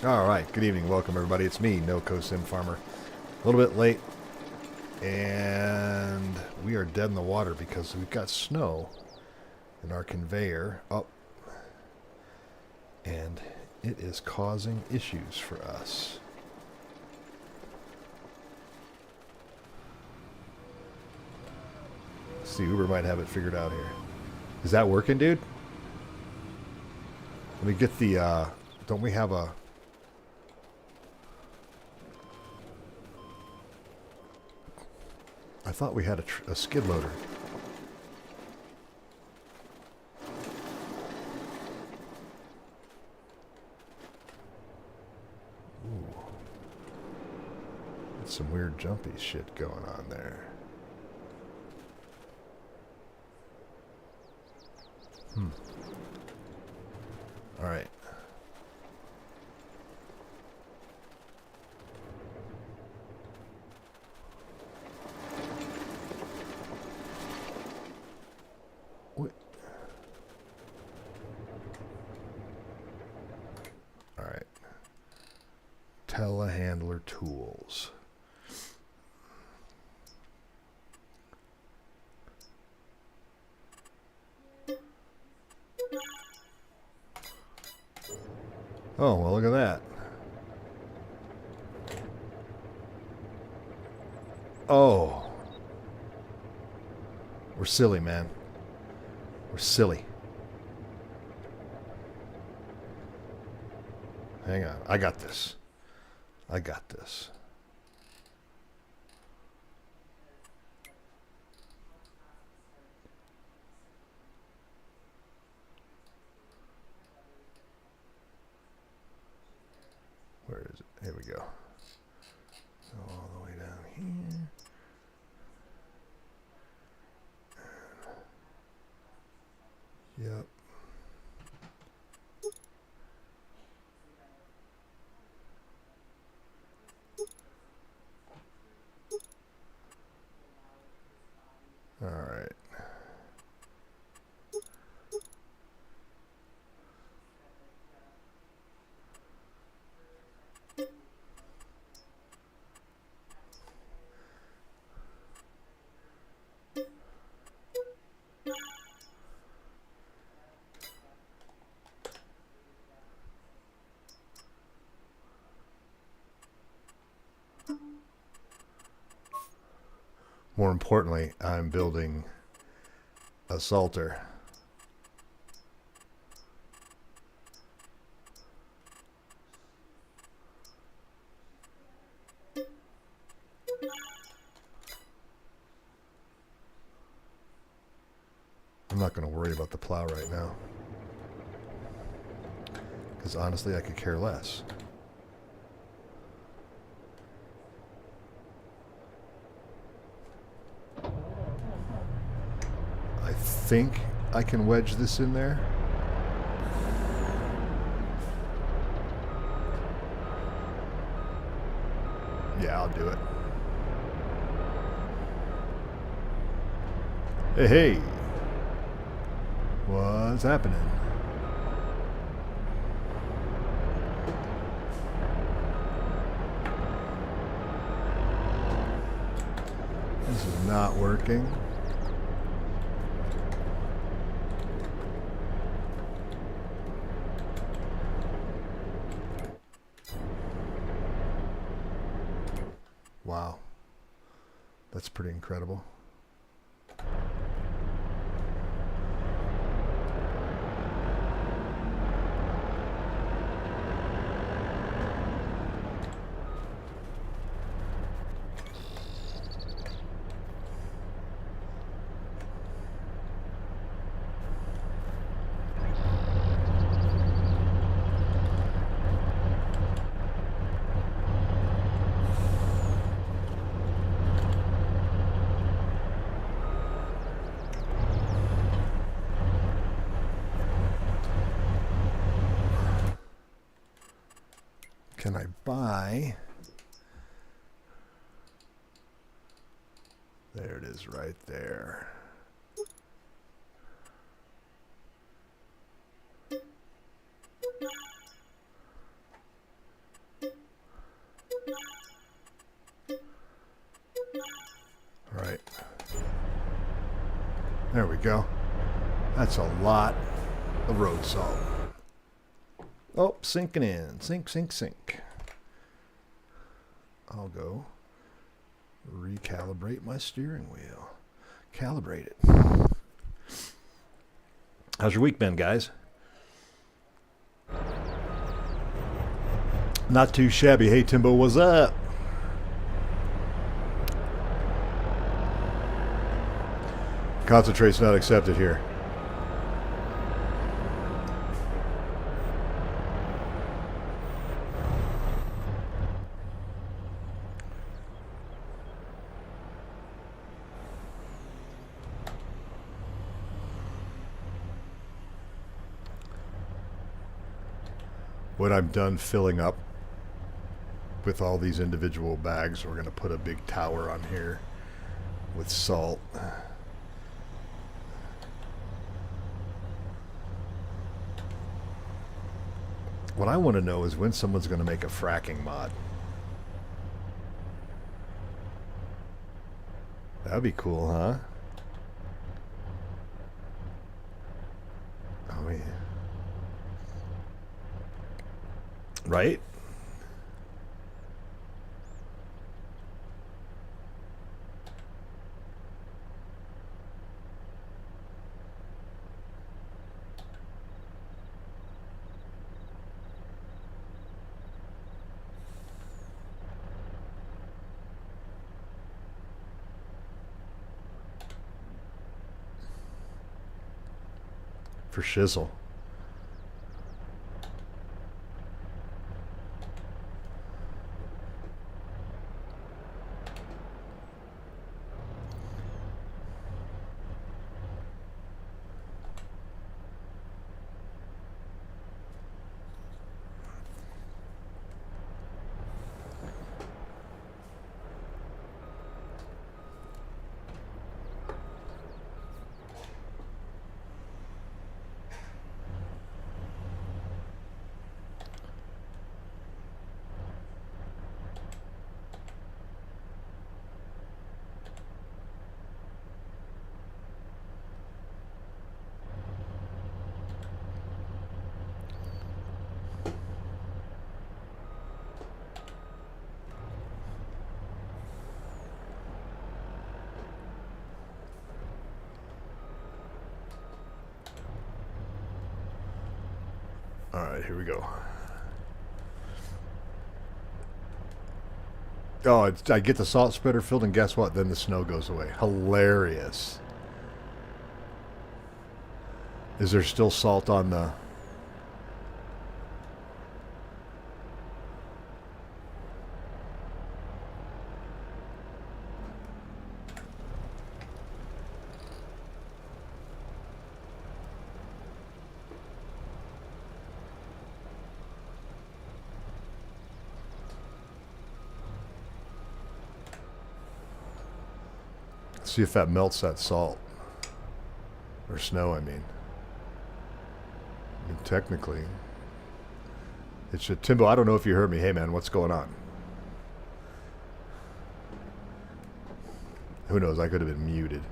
All right, good evening, welcome everybody. It's me, NoCo Sim Farmer. A little bit late, and we are dead in the water because we've got snow in our conveyor up, and it is causing issues for us. Let's see, Uber might have it figured out here. Is that working, dude? Let me get the, don't we have a... I thought we had a skid loader. Ooh. That's some weird jumpy shit going on there. All right. What? All right. Telehandler tools. Oh, well, look at that. Oh. We're silly, man. We're silly. Hang on. I got this. I got this. Where is it? Here we go. So all the way down here. Yep. All right. More importantly, I'm building a salter. I'm not going to worry about the plow right now, because honestly I could care less. I think I can wedge this in there. Yeah, I'll do it. Hey, hey. What's happening? This is not working. Wow. That's pretty incredible. Can I buy? There it is right there. There we go. That's a lot of road salt. Oh, sinking in. Sink, sink, sink. I'll go recalibrate my steering wheel. Calibrate it. How's your week been, guys? Not too shabby. Hey, Timbo, what's up? Concentrate's not accepted here. When I'm done filling up with all these individual bags, we're going to put a big tower on here with salt. What I want to know is when someone's going to make a fracking mod. That'd be cool, huh? Oh, yeah. Right? For shizzle. All right, here we go. Oh, I get the salt spreader filled, and guess what? Then the snow goes away. Hilarious. Is there still salt on the... See if that melts that salt. Or snow, I mean. Technically. It should... Timbo, I don't know if you heard me. Hey, man, what's going on? Who knows? I could have been muted.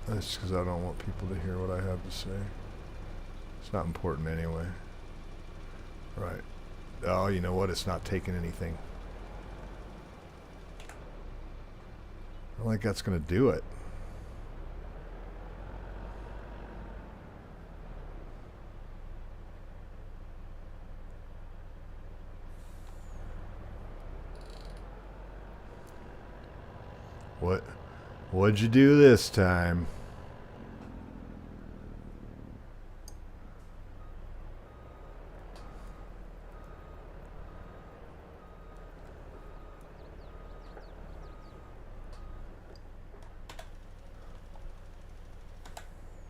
That's just because I don't want people to hear what I have to say. It's not important anyway. Right. Oh, you know what? It's not taking anything. I don't think that's going to do it. What'd you do this time?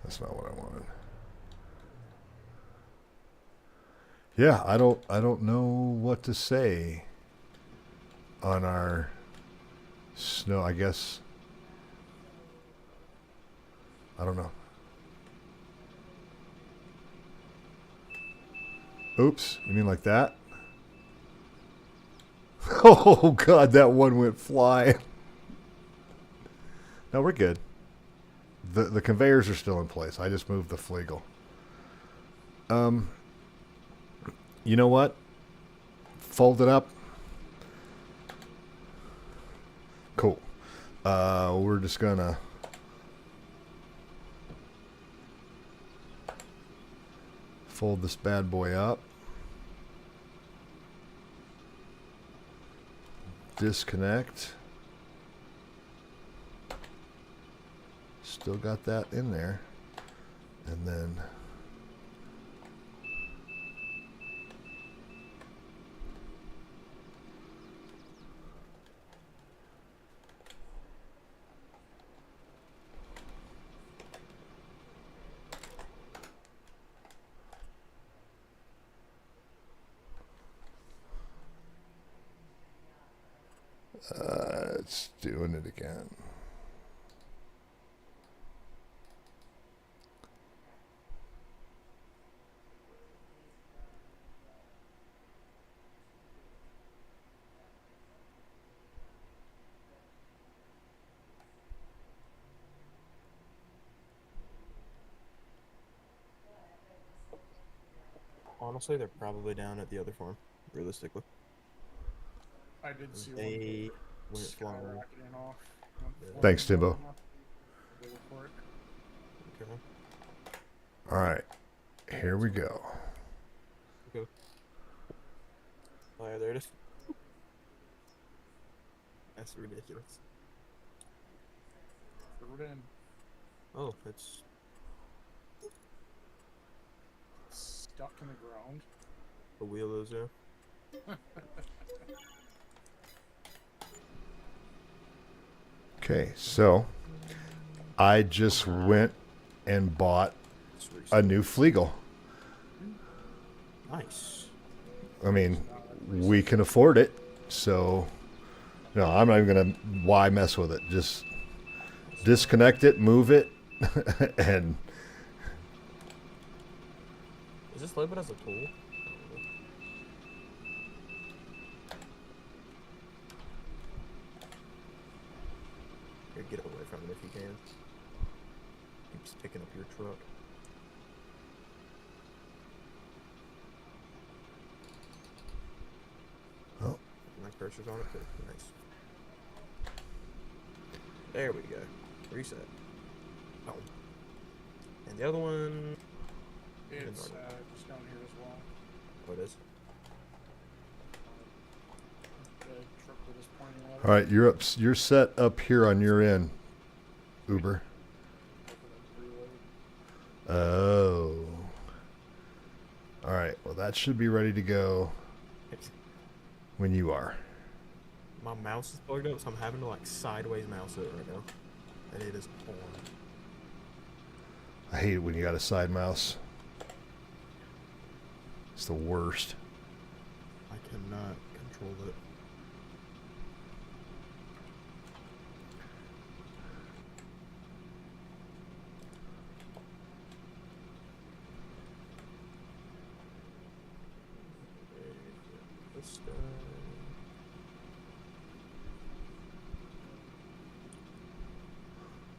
That's not what I wanted. Yeah, I don't know what to say on our snow, I guess. I don't know. Oops, you mean like that? Oh god, that one went flying. No, we're good. The conveyors are still in place. I just moved the Flegel. You know what? Fold it up. Cool. We're just gonna fold this bad boy up. Disconnect. Still got that in there. And then it's doing it again. Honestly, they're probably down at the other farm, realistically. I did see They one went flying. skyrocketing off. Thanks, Timbo. Go for it. Okay. All right, here we go. Okay. Oh, yeah, there it is. That's ridiculous. Throw it in. Oh, it's Stuck in the ground. a wheel is there. Okay, so I just went and bought a new Flegel. Nice. I mean, we can afford it, so no, I'm not even gonna why mess with it. Just disconnect it, move it, and Is this labeled as a tool? Here, get away from it if you can. Keeps picking up your truck. oh, My cursor's on it too. Nice. There we go. Reset. Oh. And the other one. It's just down here as well. Oh, it is. The truck with this pointing lever. all right, you're up. You're set up here on your end, Uber. Oh, all right. Well, that should be ready to go when you are. My mouse is plugged up, so I'm having to like sideways mouse it right now. And it is on. I hate it when you got a side mouse. It's the worst. I cannot control it. This guy.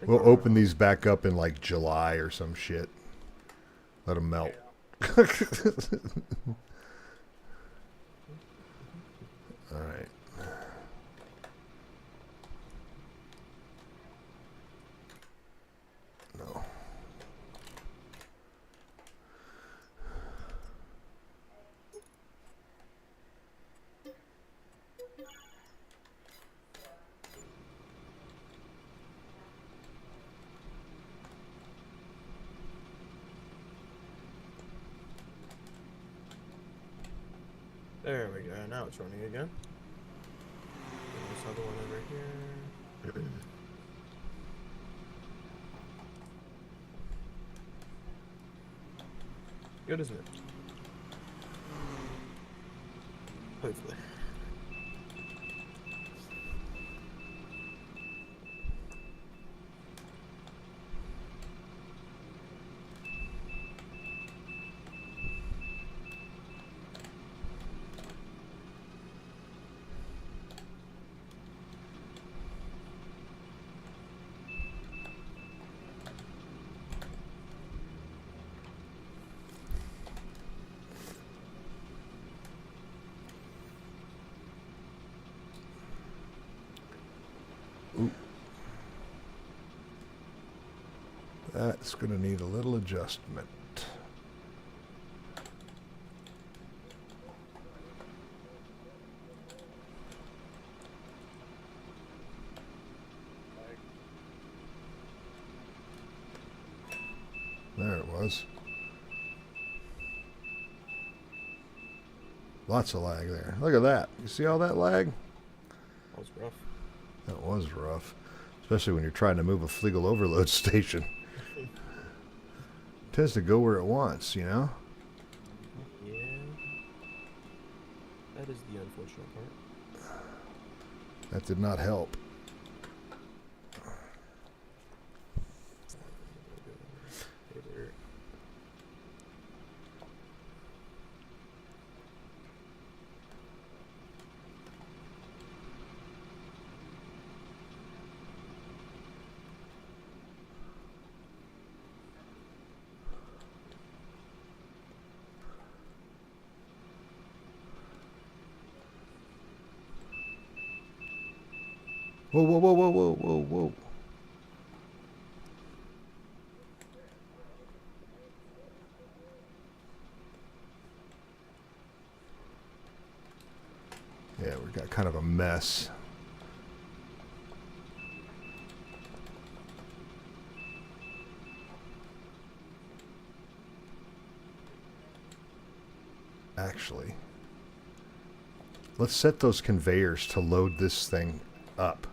We'll open these back up in like July or some shit. Let them melt. Yeah. All right. No. There we go. Now it's running again. And this other one over here. Good, isn't it? Hopefully. Oop. That's going to need a little adjustment. There it was. Lots of lag there. Look at that. You see all that lag? That was rough. That was rough. Especially when you're trying to move a Flegel overload station. It tends to go where it wants, you know? Yeah. That is the unfortunate part. That did not help. Hey there. Whoa, whoa, whoa, whoa, whoa, whoa, whoa. Yeah, we got kind of a mess. Actually, let's set those conveyors to load this thing up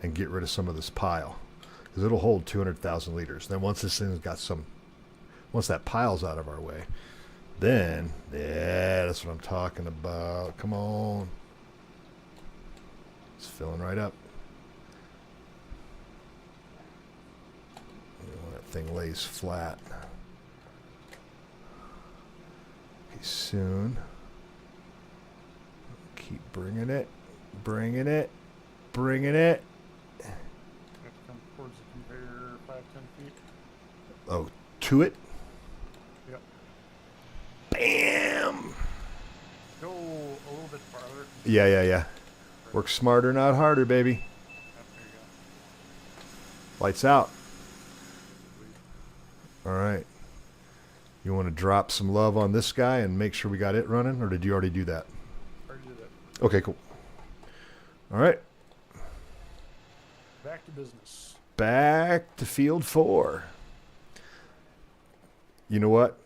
and get rid of some of this pile, because it'll hold 200,000 liters. Then once this thing's got some, once that pile's out of our way, then, yeah, that's what I'm talking about. Come on. It's filling right up. You know, when that thing lays flat. Okay, soon. Keep bringing it, bringing it, bringing it. Have to come towards the conveyor 5-10 feet. Oh, to it. Yep. Bam. Go a little bit farther. Yeah, yeah, yeah. Work smarter, not harder, baby. Yep, there you go. Lights out. All right. You want to drop some love on this guy and make sure we got it running, or did you already do that? Already did that. Okay, cool. All right. Back to business. Back to field 4. You know what?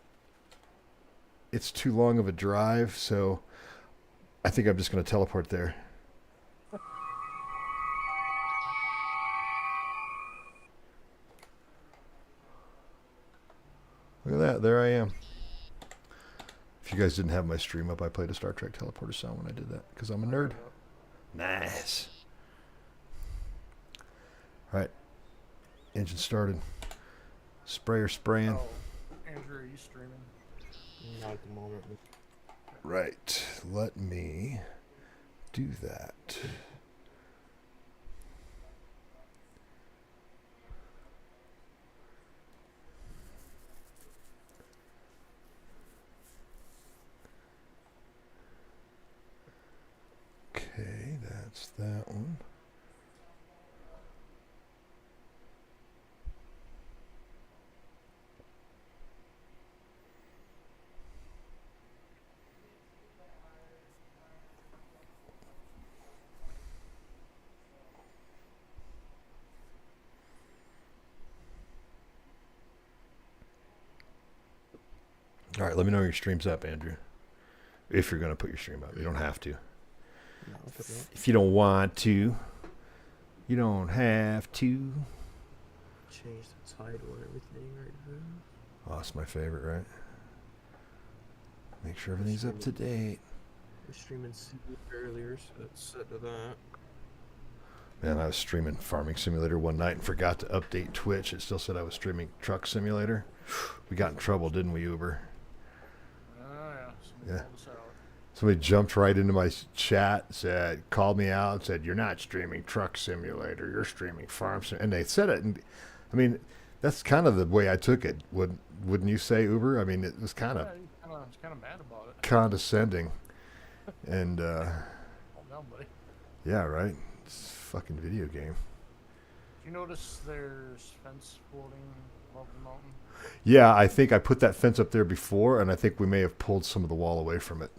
It's too long of a drive, so I think I'm just going to teleport there. Look at that. There I am. If you guys didn't have my stream up, I played a Star Trek teleporter sound when I did that, because I'm a nerd. Nice. All right. Engine started. Sprayer spraying. Oh, Andrew, are you streaming? Not at the moment. Right. Let me do that. Okay, that's that one. All right, let me know your stream's up, Andrew. If you're going to put your stream up. You don't have to. No, I'll put it up. If you don't want to, you don't have to. Change the title and everything right there. Oh, that's my favorite, right? Make sure everything's up to date. We're streaming earlier, so it's set to that. Man, I was streaming Farming Simulator one night and forgot to update Twitch. It still said I was streaming Truck Simulator. We got in trouble, didn't we, Uber? Yeah. Yeah. Somebody jumped right into my chat, said, called me out, and said, "You're not streaming Truck Simulator. You're streaming Farm Simulator." And they said it. And, I mean, that's kind of the way I took it. Wouldn't you say, Uber? I mean, it was kind of It's kind of mad about it. condescending. And, Calm down, buddy. yeah, right? It's a fucking video game. Do you notice there's fence floating above the mountain? Yeah, I think I put that fence up there before, and I think we may have pulled some of the wall away from it.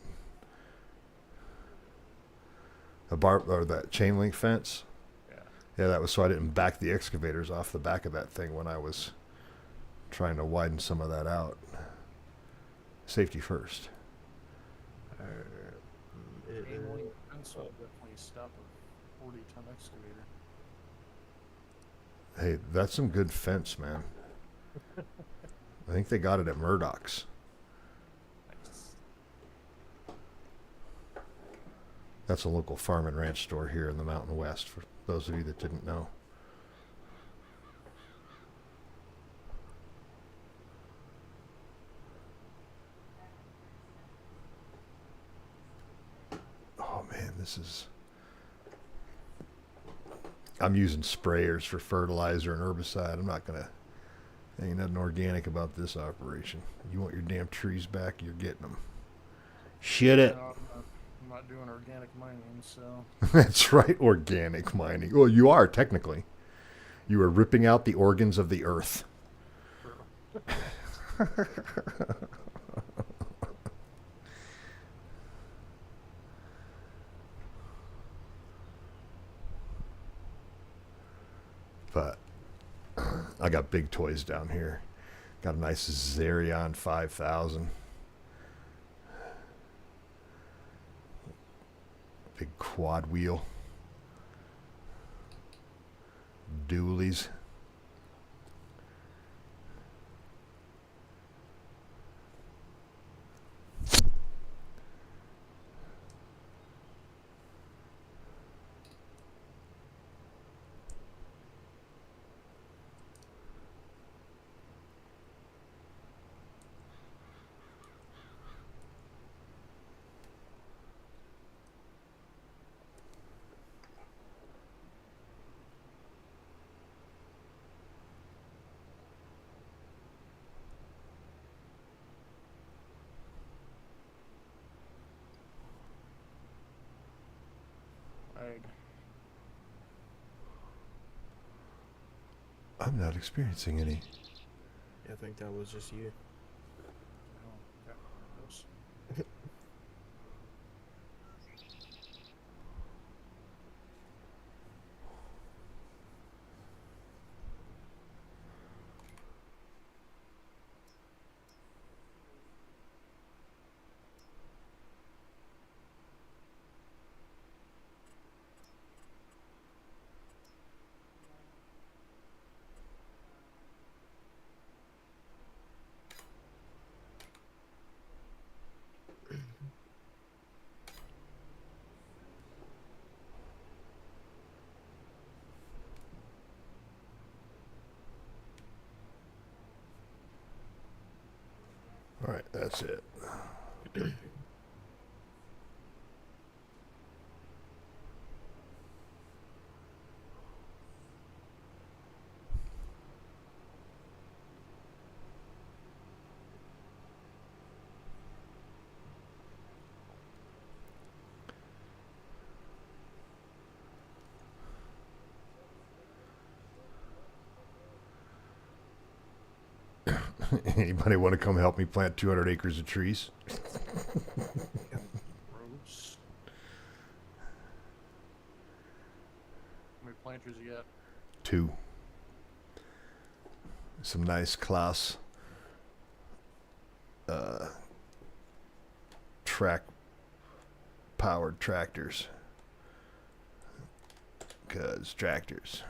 A bar or that chain link fence. Yeah. Yeah, that was so I didn't back the excavators off the back of that thing when I was trying to widen some of that out. Safety first. Chain link fence would definitely stop a 40-ton excavator. Hey, that's some good fence, man. I think they got it at Murdoch's. Nice. That's a local farm and ranch store here in the Mountain West, for those of you that didn't know. Oh man, this is... I'm using sprayers for fertilizer and herbicide. I'm not gonna... Ain't nothing organic about this operation. You want your damn trees back, you're getting them. Shit it. No, I'm not doing organic mining, so That's right, organic mining. Well, you are, technically. You are ripping out the organs of the earth. But I got big toys down here. Got a nice Zerion 5000. Big quad wheel. Dualies. I'm not experiencing any. I think that was just you. All right, that's it. Anybody want to come help me plant 200 acres of trees? Gross. How many planters you got? 2. Some nice class track powered tractors. Cause tractors.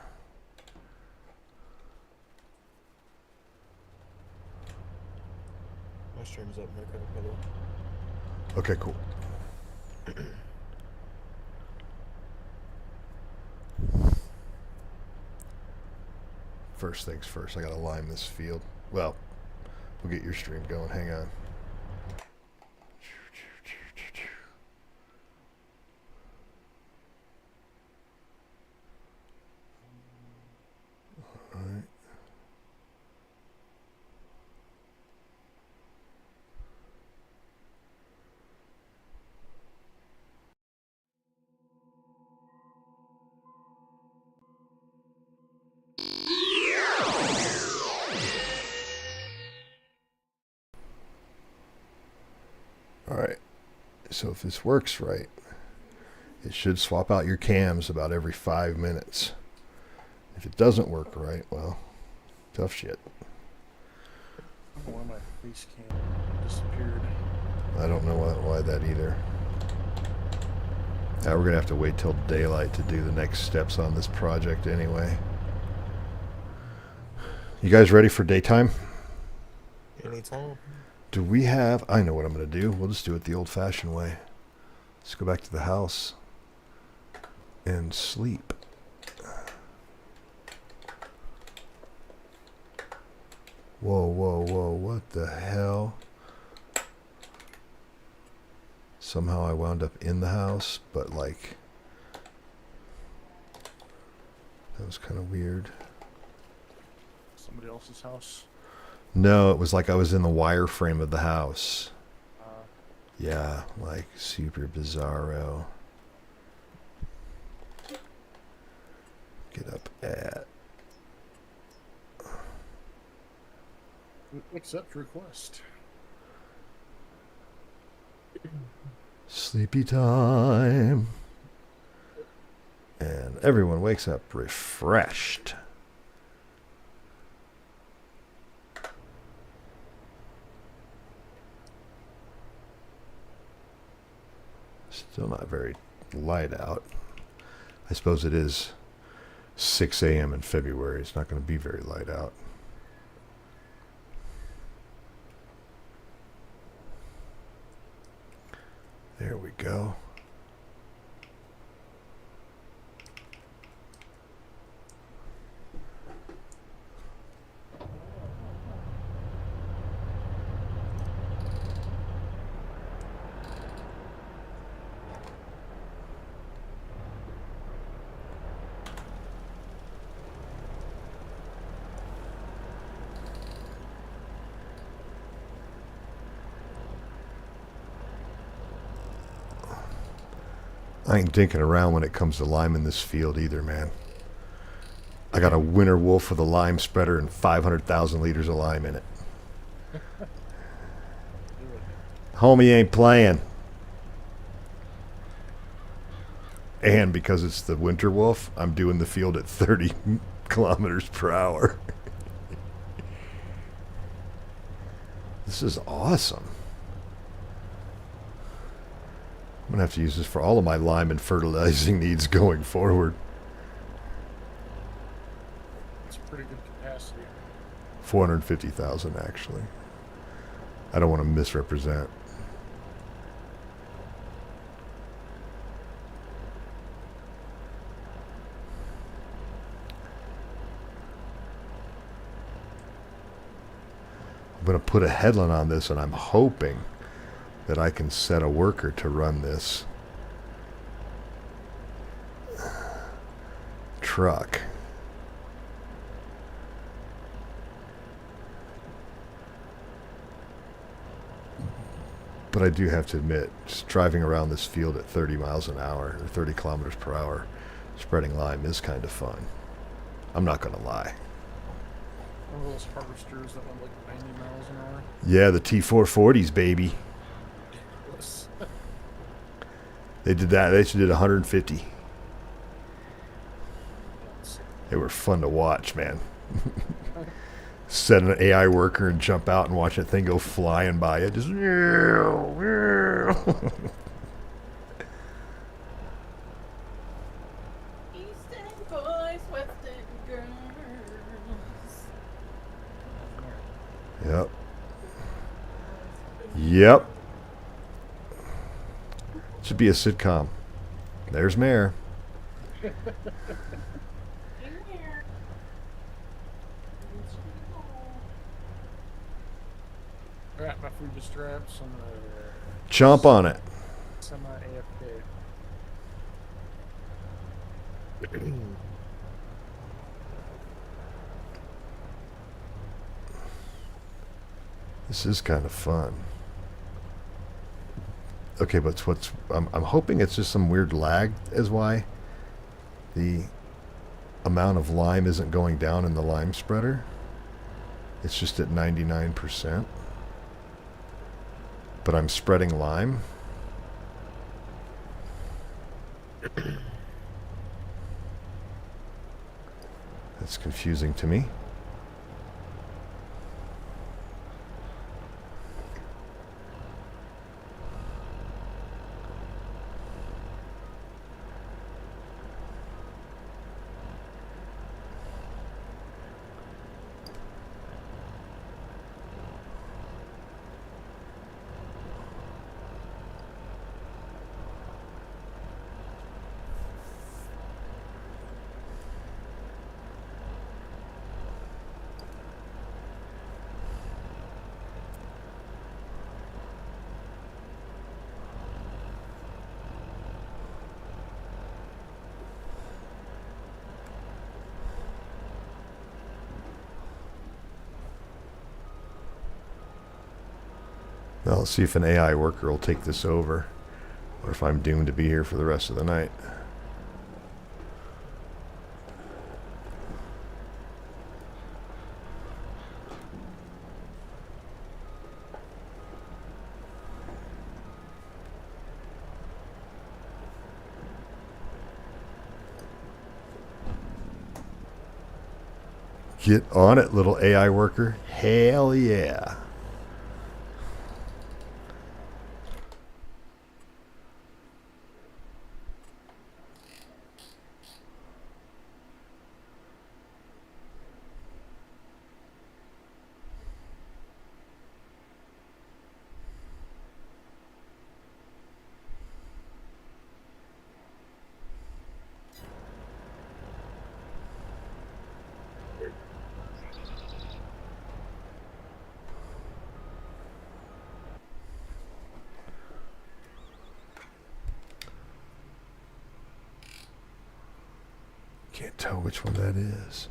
My stream's up, Nick, by the way. Okay, cool. First things first, I gotta lime this field. Well, we'll get your stream going. Hang on. All right. So if this works right, it should swap out your cams about every 5 minutes. If it doesn't work right, well, tough shit. I don't know why my face cam disappeared. I don't know why that either. Now we're going to have to wait till daylight to do the next steps on this project anyway. You guys ready for daytime? Anytime. Do we have... I know what I'm going to do. We'll just do it the old-fashioned way. Let's go back to the house and sleep. Whoa, whoa, whoa, what the hell? Somehow I wound up in the house, but like... That was kind of weird. Somebody else's house. No, it was like I was in the wireframe of the house. Uh, Yeah, like super bizarro. Get up at... accept request. Sleepy time. And everyone wakes up refreshed. Still not very light out. I suppose it is 6 a.m. in February. It's not going to be very light out. There we go. I ain't dinking around when it comes to lime in this field either, man. I got a winter wolf with a lime spreader and 500,000 liters of lime in it. Homie ain't playing. And because it's the winter wolf, I'm doing the field at 30 kilometers per hour. This is awesome. I'm going to have to use this for all of my lime and fertilizing needs going forward. It's pretty good capacity. 450,000 actually. I don't want to misrepresent. I'm going to put a headland on this, and I'm hoping that I can set a worker to run this truck. But I do have to admit, just driving around this field at 30 miles an hour, or 30 kilometers per hour, spreading lime is kind of fun. I'm not going to lie. One of those harvesters that went like 90 miles an hour. Yeah, the T440s, baby. Yes. They did that. They actually did 150. They were fun to watch, man. Set an AI worker and jump out and watch that thing go flying by it. Just... Eastern boys, Western girls. Yep. Yep. Should be a sitcom. There's Mare. In here. Alright, my food is strapped, so I'm gonna Chomp on it. semi-AFK. This is kind of fun. Okay, but I'm hoping it's just some weird lag is why the amount of lime isn't going down in the lime spreader. It's just at 99%. But I'm spreading lime. That's confusing to me. Now let's see if an AI worker will take this over, or if I'm doomed to be here for the rest of the night. Get on it, little AI worker. Hell yeah. Can't tell which one that is.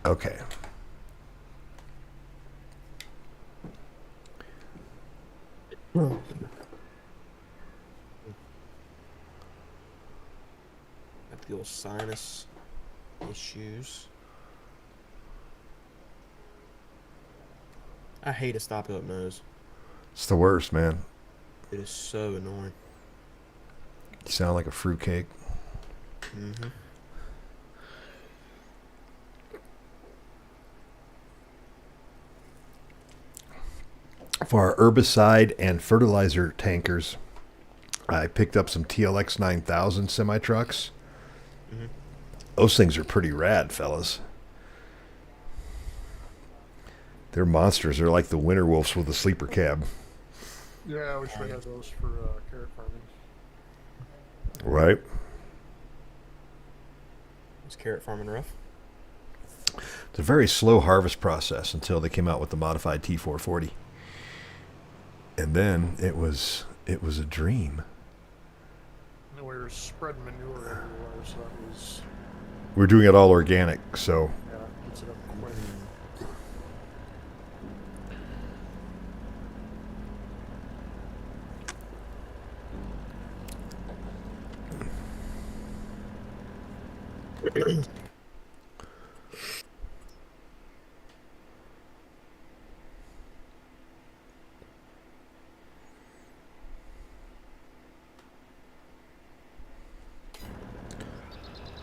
Okay. Got the old sinus issues. I hate a stop up nose. It's the worst, man. It is so annoying. You sound like a fruitcake. Mm-hmm. For our herbicide and fertilizer tankers, I picked up some TLX 9000 semi trucks. Mm-hmm. Those things are pretty rad, fellas. They're monsters. They're like the winter wolves with a sleeper cab. Yeah, I wish I had those for carrot farming. Right? Is carrot farming rough? It's a very slow harvest process until they came out with the modified T440. And then it was a dream. And we were spreading manure everywhere, so that was, We're doing it all organic, so yeah, gets it up quick.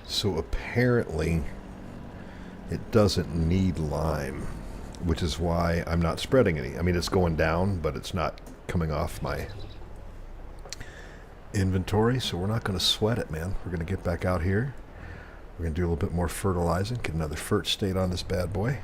So apparently it doesn't need lime, which is why I'm not spreading any. I mean, it's going down, but it's not coming off my inventory, so we're not going to sweat it, man. We're going to get back out here. We're going to do a little bit more fertilizing, get another fert state on this bad boy.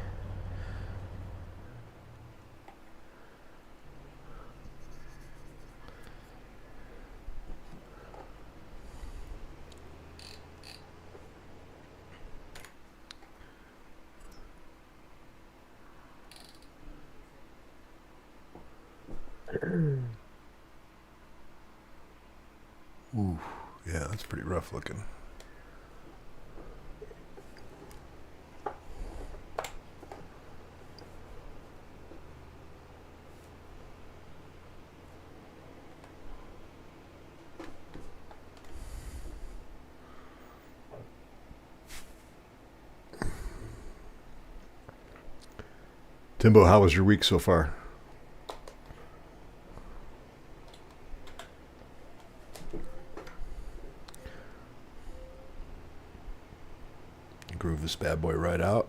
Ooh, yeah, that's pretty rough looking. Timbo, how was your week so far? Groove this bad boy right out.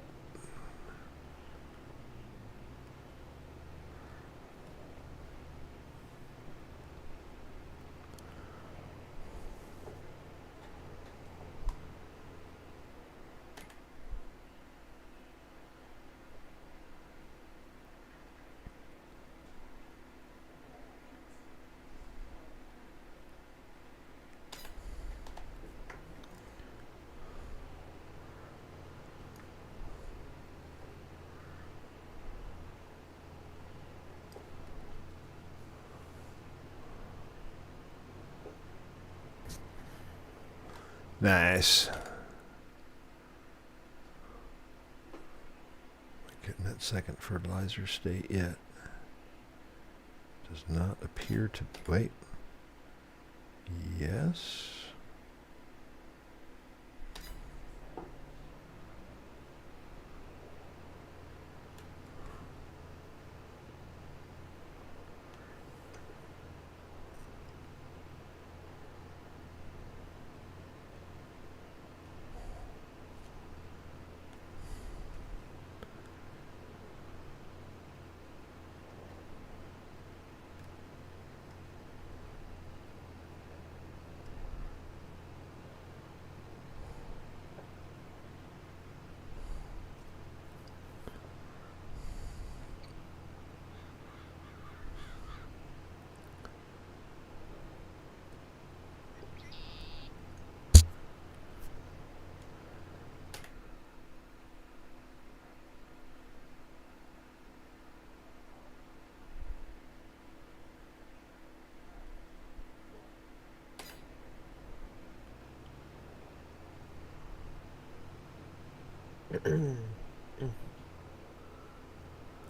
Nice. Getting that second fertilizer state yet. Does not appear to. Wait. Yes.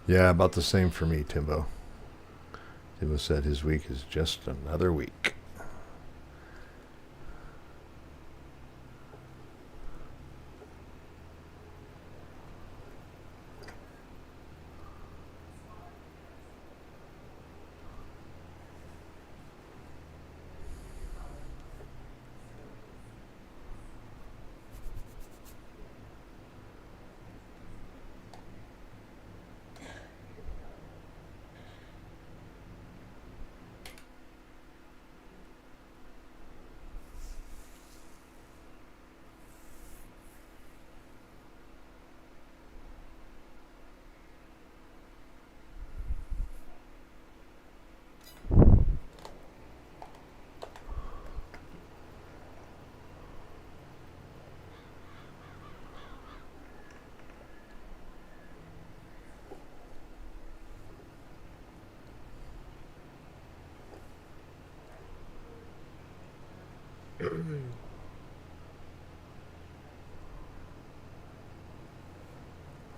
Yeah, about the same for me, Timbo. Timbo said his week is just another week.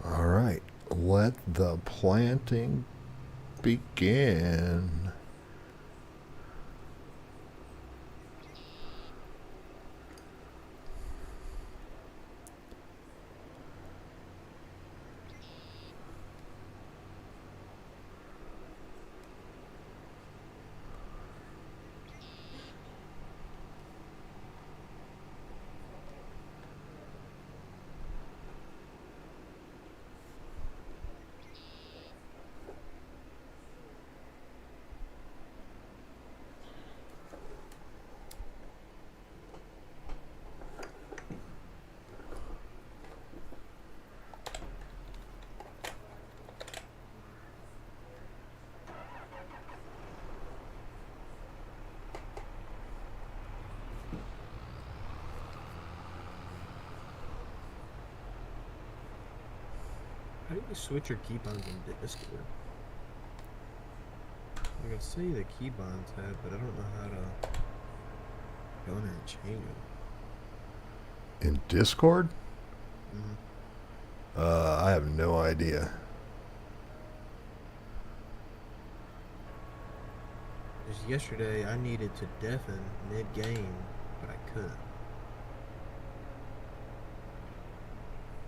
All right, let the planting begin. How do you switch your keybinds in Discord? Like I see the keybinds tab, but I don't know how to go in there and change them. In Discord? Mm-hmm. I have no idea. Just yesterday, I needed to deafen mid-game, but I couldn't.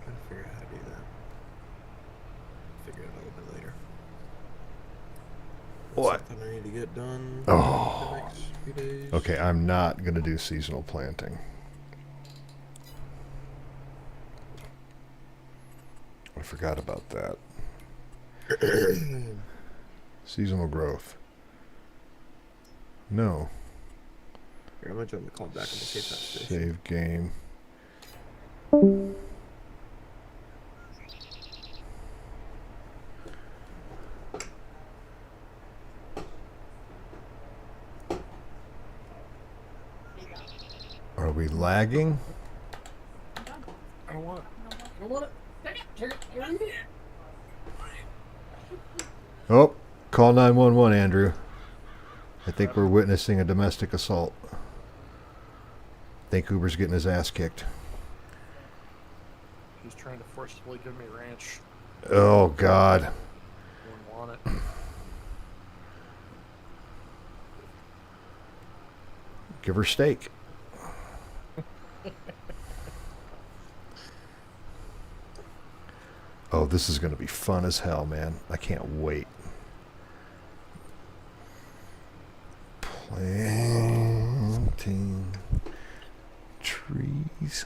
Trying to figure out how to do that. Figure it out a little bit later. That's What? something I need to get done Oh. the next few days. Okay, I'm not going to do seasonal planting. I forgot about that. Seasonal growth. No. Here, I'm gonna join the call back on the safe house station. Save game. Are we lagging? I don't want it. I don't want it. Oh, call 911, Andrew. I think we're witnessing a domestic assault. I think Uber's getting his ass kicked. He's trying to forcibly give me ranch. Oh, God. I wouldn't want it. Give her steak. Oh, this is going to be fun as hell, man. I can't wait. Planting trees.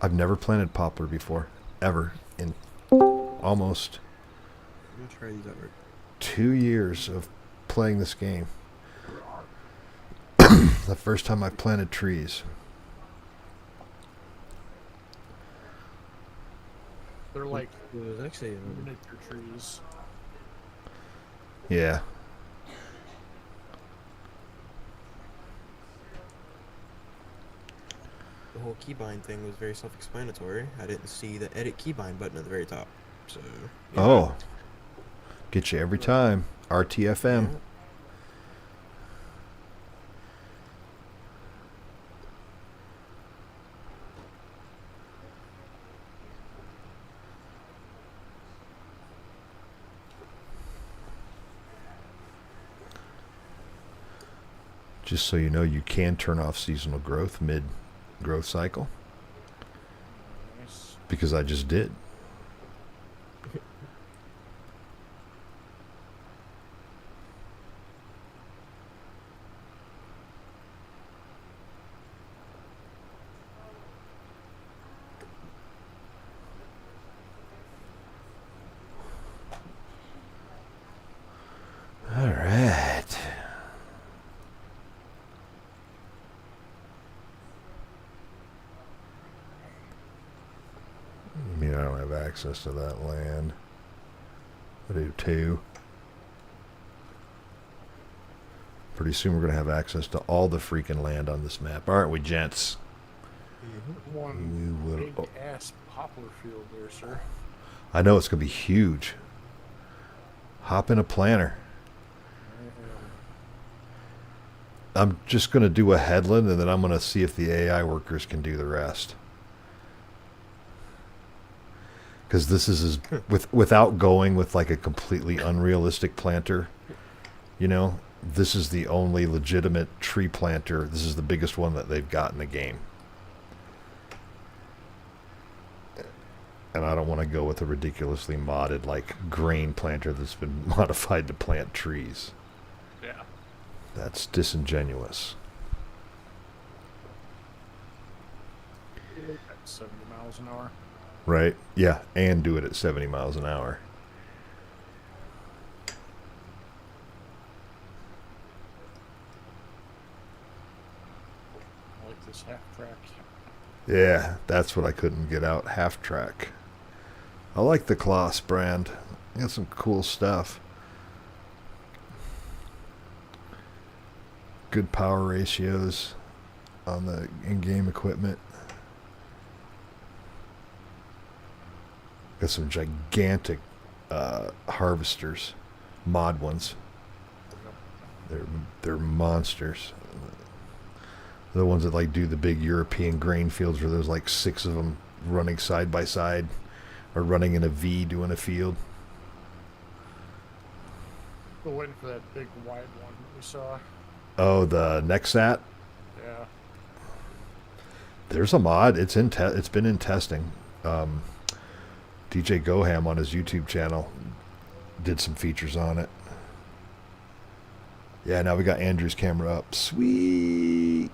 I've never planted poplar before, ever, in almost I'm gonna try these out. 2 years of playing this game. The first time I've planted trees. They're like It was actually miniature trees. Yeah. the whole keybind thing was very self-explanatory. I didn't see the edit keybind button at the very top, so. yeah. Oh. Get you every time. RTFM. Yeah. Just so you know, you can turn off seasonal growth mid growth cycle, Nice. because I just did. All right. I mean, I don't have access to that land. I do too. Pretty soon we're going to have access to all the freaking land on this map, aren't we, gents? One We will. big Oh, ass poplar field there, sir. I know it's going to be huge. Hop in a planter. I'm just going to do a headland, and then I'm going to see if the AI workers can do the rest. Because this is without going with like a completely unrealistic planter, you know, this is the only legitimate tree planter. This is the biggest one that they've got in the game. And I don't want to go with a ridiculously modded like grain planter that's been modified to plant trees. Yeah. That's disingenuous. At 70 miles an hour. Right? Yeah, and do it at 70 miles an hour. I like this half track. Yeah, that's what I couldn't get out. Half track. I like the Kloss brand. Got some cool stuff. Good power ratios on the in-game equipment. Got some gigantic harvesters, mod ones. They're monsters. The ones that like do the big European grain fields where there's like 6 of them running side by side, or running in a V doing a field. Still waiting for that big wide one that we saw. Oh, the Nexat. Yeah. There's a mod. It's in. It's been in testing. DJ Goham on his YouTube channel did some features on it. Yeah, now we got Andrew's camera up. Sweet.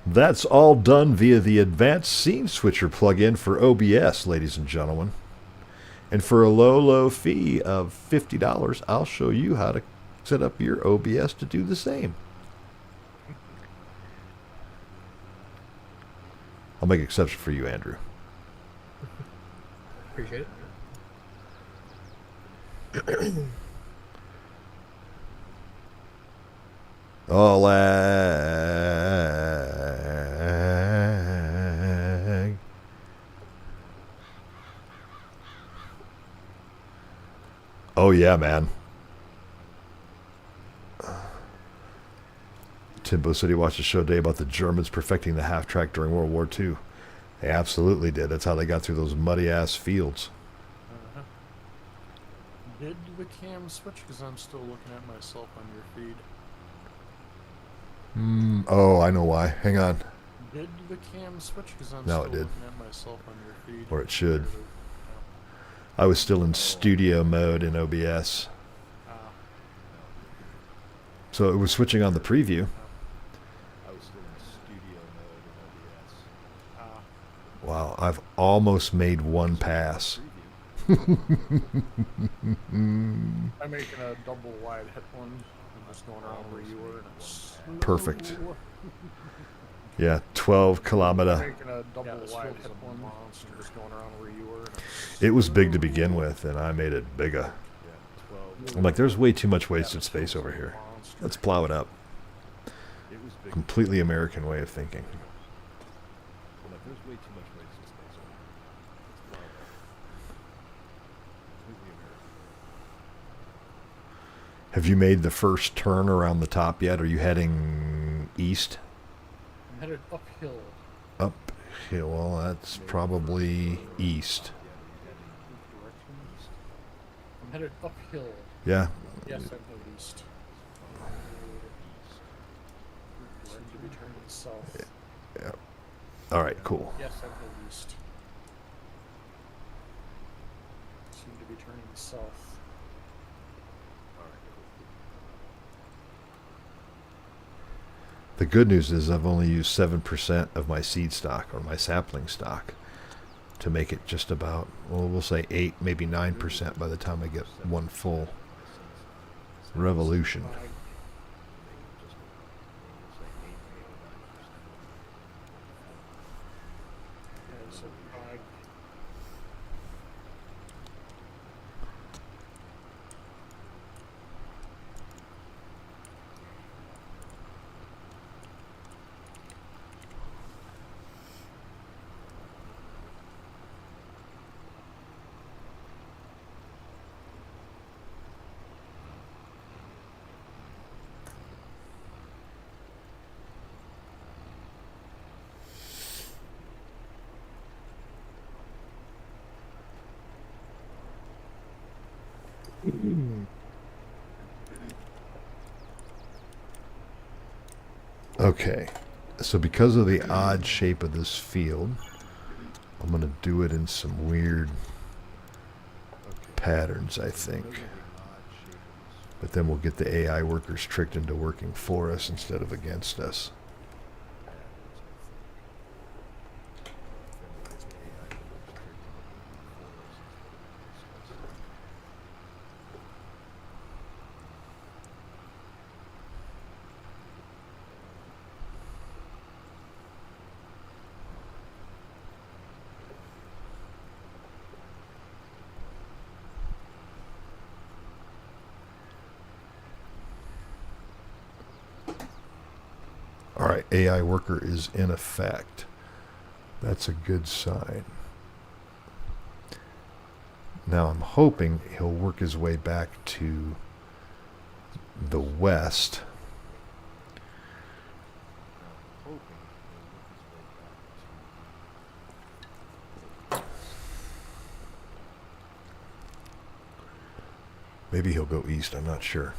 That's all done via the Advanced Scene Switcher plugin for OBS, ladies and gentlemen. And for a low, low fee of $50, I'll show you how to set up your OBS to do the same. I'll make an exception for you, Andrew. Appreciate it. Oh, lag. Oh, yeah, man. Timbo said he watched a show today about the Germans perfecting the half-track during World War II. They absolutely did. That's how they got through those muddy-ass fields. Did the cam switch? Because I'm still looking at myself on your feed. Oh, I know why. Hang on. Did the cam switch? Because I'm No, still it did. looking at myself on your feed. Or it should. No. I was still in studio mode in OBS. So it was switching on the preview. I was still in studio mode in OBS. Wow, I've almost made one pass. I'm making a double wide hit one. I'm just going around where you were. And it's Perfect. Yeah, 12 kilometer. making a double wide hit one. I'm just going around where you were. And It was big to begin with, and I made it bigger. I'm like, there's way too much wasted space over here. Let's plow it up. Completely American way of thinking. Have you made the first turn around the top yet? Are you heading east? I'm headed uphill. Uphill, well, that's probably east. I'm headed uphill. Yeah. Yes, I'm headed east. Seem to be turning south. Yeah. All right, cool. Yes, I'm headed east. Seem to be turning south. The good news is I've only used 7% of my seed stock or my sapling stock to make it just about, well, we'll say 8, maybe 9% by the time I get one full revolution. Okay, so because of the odd shape of this field, I'm going to do it in some weird patterns, I think. But then we'll get the AI workers tricked into working for us instead of against us. All right, AI worker is in effect. That's a good sign. Now I'm hoping he'll work his way back to the west. Maybe he'll go east, I'm not sure.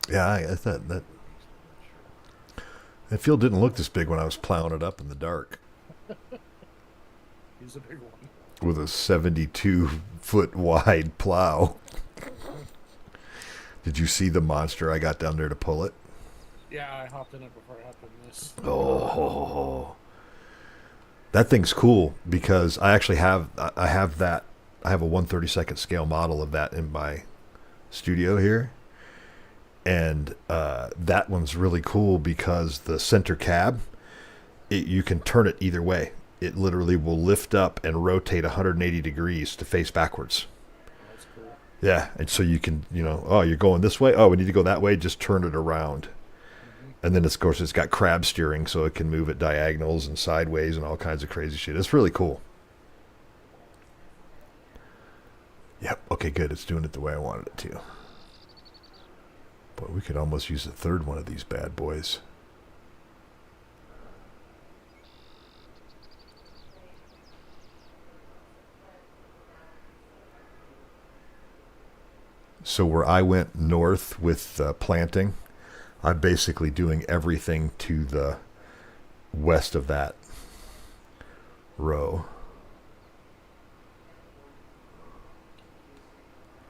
Yeah, I thought that field didn't look this big when I was plowing it up in the dark He's a big one. with a 72-foot wide plow. Did you see the monster I got down there to pull it? Yeah, I hopped in it before I hopped in this. Oh, that thing's cool because I actually have I have that. I have a 1/32 scale model of that in my studio here, and that one's really cool because the center cab, you can turn it either way. It literally will lift up and rotate 180 degrees to face backwards. That's cool. Yeah, and so you can, oh, you're going this way. Oh, we need to go that way. Just turn it around. And then, of course, it's got crab steering, so it can move at diagonals and sideways and all kinds of crazy shit. It's really cool. Yep. Okay, good. It's doing it the way I wanted it to. Boy, we could almost use a third one of these bad boys. So where I went north with planting, I'm basically doing everything to the west of that row.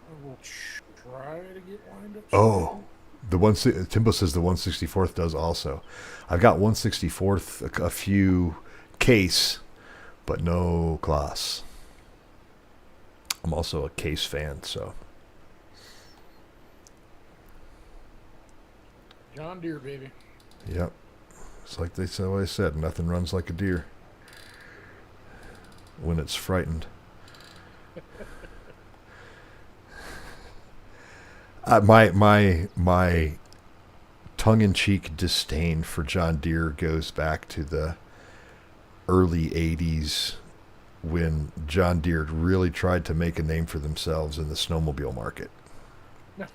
I will try to get lined up. Oh, Timbo says the 164th does also. I've got 164th a few case, but no class. I'm also a case fan, so. John Deere, baby. Yep. It's like they said, what I said, nothing runs like a deer when it's frightened. My tongue-in-cheek disdain for John Deere goes back to the early 80s when John Deere really tried to make a name for themselves in the snowmobile market. Yeah,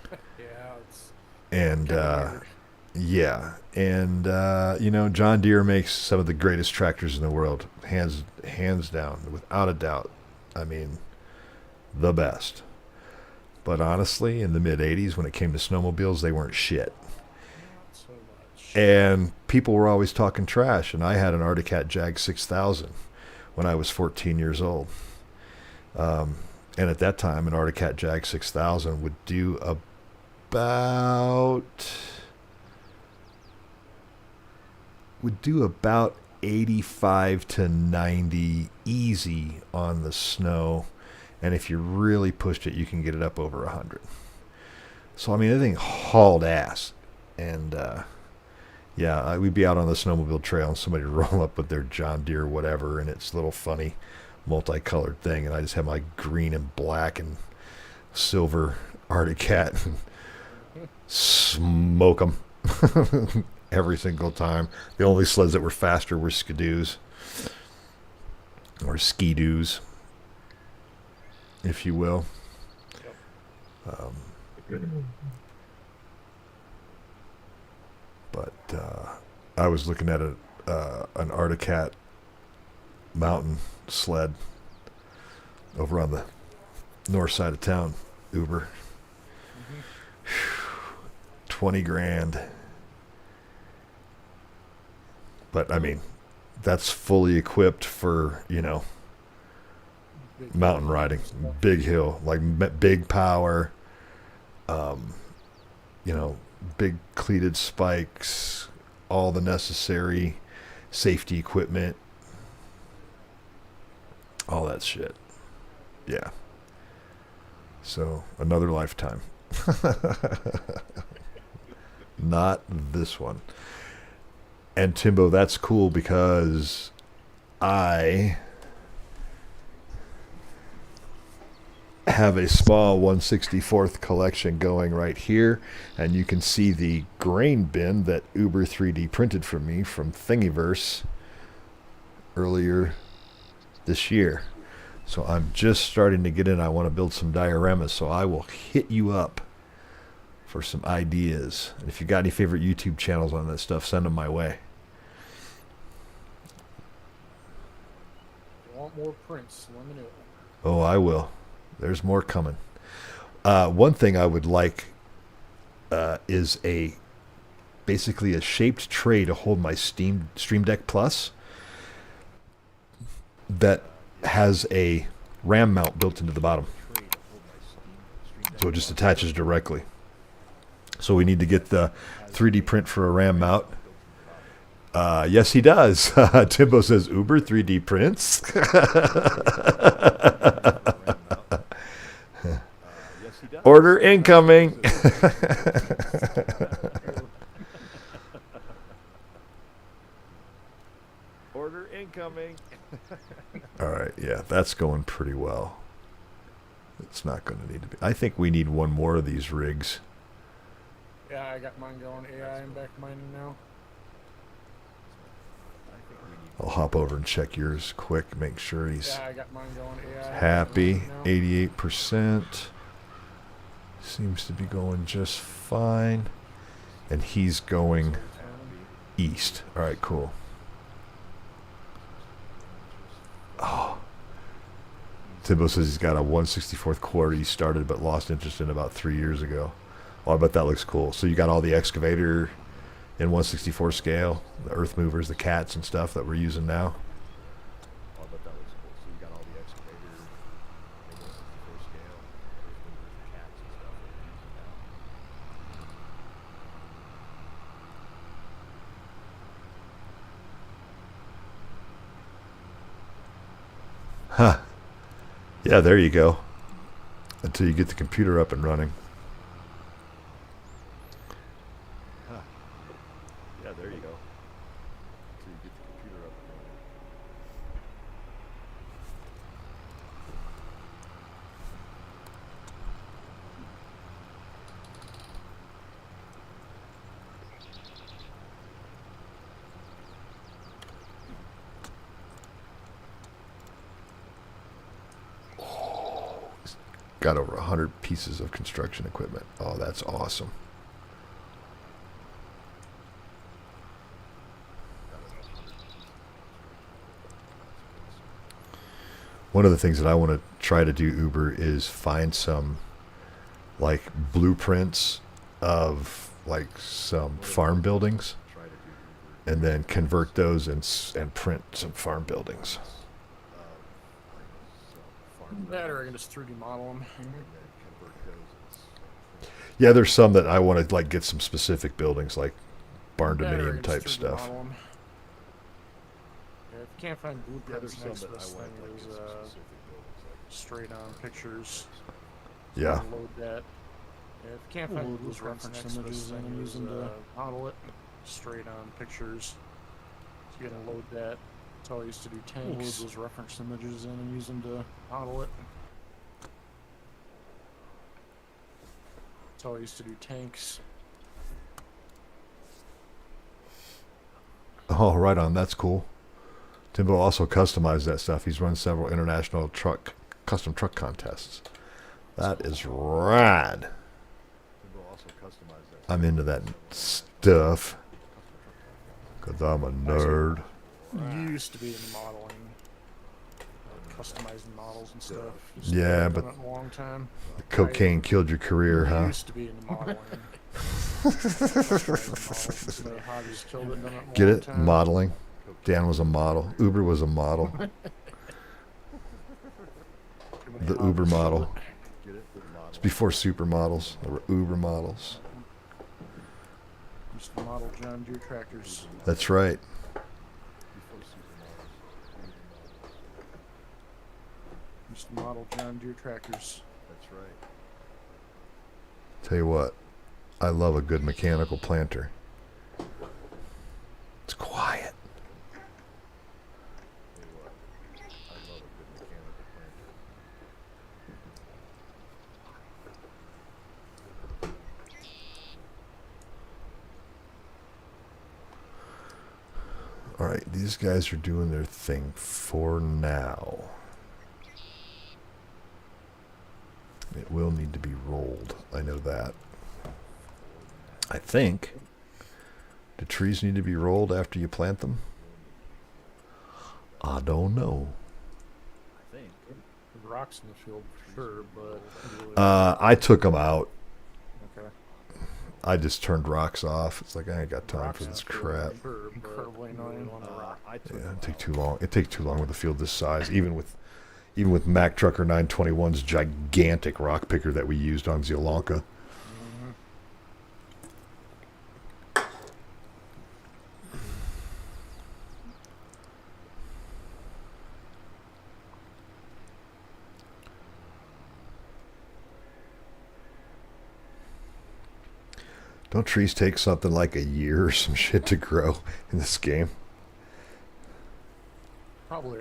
it's And weird. yeah, and John Deere makes some of the greatest tractors in the world, hands down, without a doubt. I mean, the best. But honestly, in the mid 80s, when it came to snowmobiles, they weren't shit. Not so much. And people were always talking trash. And I had an Arctic Cat Jag 6000 when I was 14 years old. And at that time, an Arctic Cat Jag 6000 would do about 85 to 90 easy on the snow. And if you really pushed it, you can get it up over 100. So, I mean, that thing hauled ass. And, we'd be out on the snowmobile trail and somebody would roll up with their John Deere whatever and its little funny multicolored thing. And I just had my green and black and silver Arctic Cat and smoke them every single time. The only sleds that were faster were skidoos or skidoos, if you will. But I was looking at an Arctic Cat mountain sled over on the north side of town, Uber. 20 grand. But I mean, that's fully equipped for, mountain riding, big hill, like big power, big cleated spikes, all the necessary safety equipment, all that shit. Yeah. So another lifetime. Not this one. And Timbo, that's cool because I have a small 1/64th collection going right here, and you can see the grain bin that Uber 3D printed for me from Thingiverse earlier this year. So I'm just starting to get in. I want to build some dioramas, so I will hit you up for some ideas. And if you got any favorite YouTube channels on that stuff, send them my way. If you want more prints, let me know. Oh, I will. There's more coming. One thing I would like is basically a shaped tray to hold my Stream Deck Plus that has a RAM mount built into the bottom. So it just attaches directly. So we need to get the 3D print for a RAM mount. Yes, he does. Timbo says Uber 3D prints. Order incoming. Order incoming. All right, yeah, that's going pretty well. It's not going to need to be. I think we need one more of these rigs. Yeah, I got mine going. AI, I'm back mining now. I'll hop over and check yours quick, make sure he's Yeah, I got mine going. AI, happy. now. 88%. Seems to be going just fine. And he's going east. All right, cool. Oh. Timbo says he's got a 1/64 quarter he started but lost interest in about 3 years ago. Oh, I bet that looks cool. So you got all the excavator in 1/64 scale, the earth movers, the cats and stuff that we're using now. Oh, I bet that looks cool. So you got all the excavator in 1/64 scale, earth movers, the cats and stuff that we're using now. Huh. Yeah, there you go. Until you get the computer up and running. Huh. Yeah, there you go. Until you get the computer up and running. Got over 100 pieces of construction equipment. Oh, that's awesome. One of the things that I want to try to do, Uber, is find some like blueprints of like some farm buildings and then convert those and print some farm buildings. That or I can just 3D model them. Yeah, there's some that I want to like get some specific buildings, like barn That or I dominium can just type 3D stuff. model 'em. Yeah, if you can't find blueprints, next best thing is straight on pictures. Yeah. Load that. Yeah, if you can't find blueprints, next best thing is model it straight on pictures. So you gotta load that. That's how I used to do tanks. Load those reference images in and use them to model it. That's how I used to do tanks. Oh, right on. That's cool. Timbo also customized that stuff. He's run several international custom truck contests. That is rad. I'm into that stuff. Because I'm a nerd. Used to be in modeling, customizing models and stuff. Just Yeah, haven't but done it in a long time. The cocaine killed your career, huh? Used to be in modeling. Customizing models, hobbies killed it, done it in a Get long it? time. Modeling. Dan was a model. Uber was a model. Too many The hobbies Uber killed model. it. It's before supermodels. There were Uber models. Used to model John Deere tractors. That's right. Used to model John Deere tractors. That's right. Tell you what, I love a good mechanical planter. It's quiet. All right, these guys are doing their thing for now. It will need to be rolled. I know that. I think. Do trees need to be rolled after you plant them? I don't know. The rocks in the field for sure, but I took them out. okay. I just turned rocks off. It's like I ain't got time Rocks for in this the field crap. are incredibly annoying on the rock. Yeah, it take too long. It takes too long with a field this size. Even with Mack Trucker 921's gigantic rock picker that we used on Zielonka. Don't trees take something like a year or some shit to grow in this game? Probably.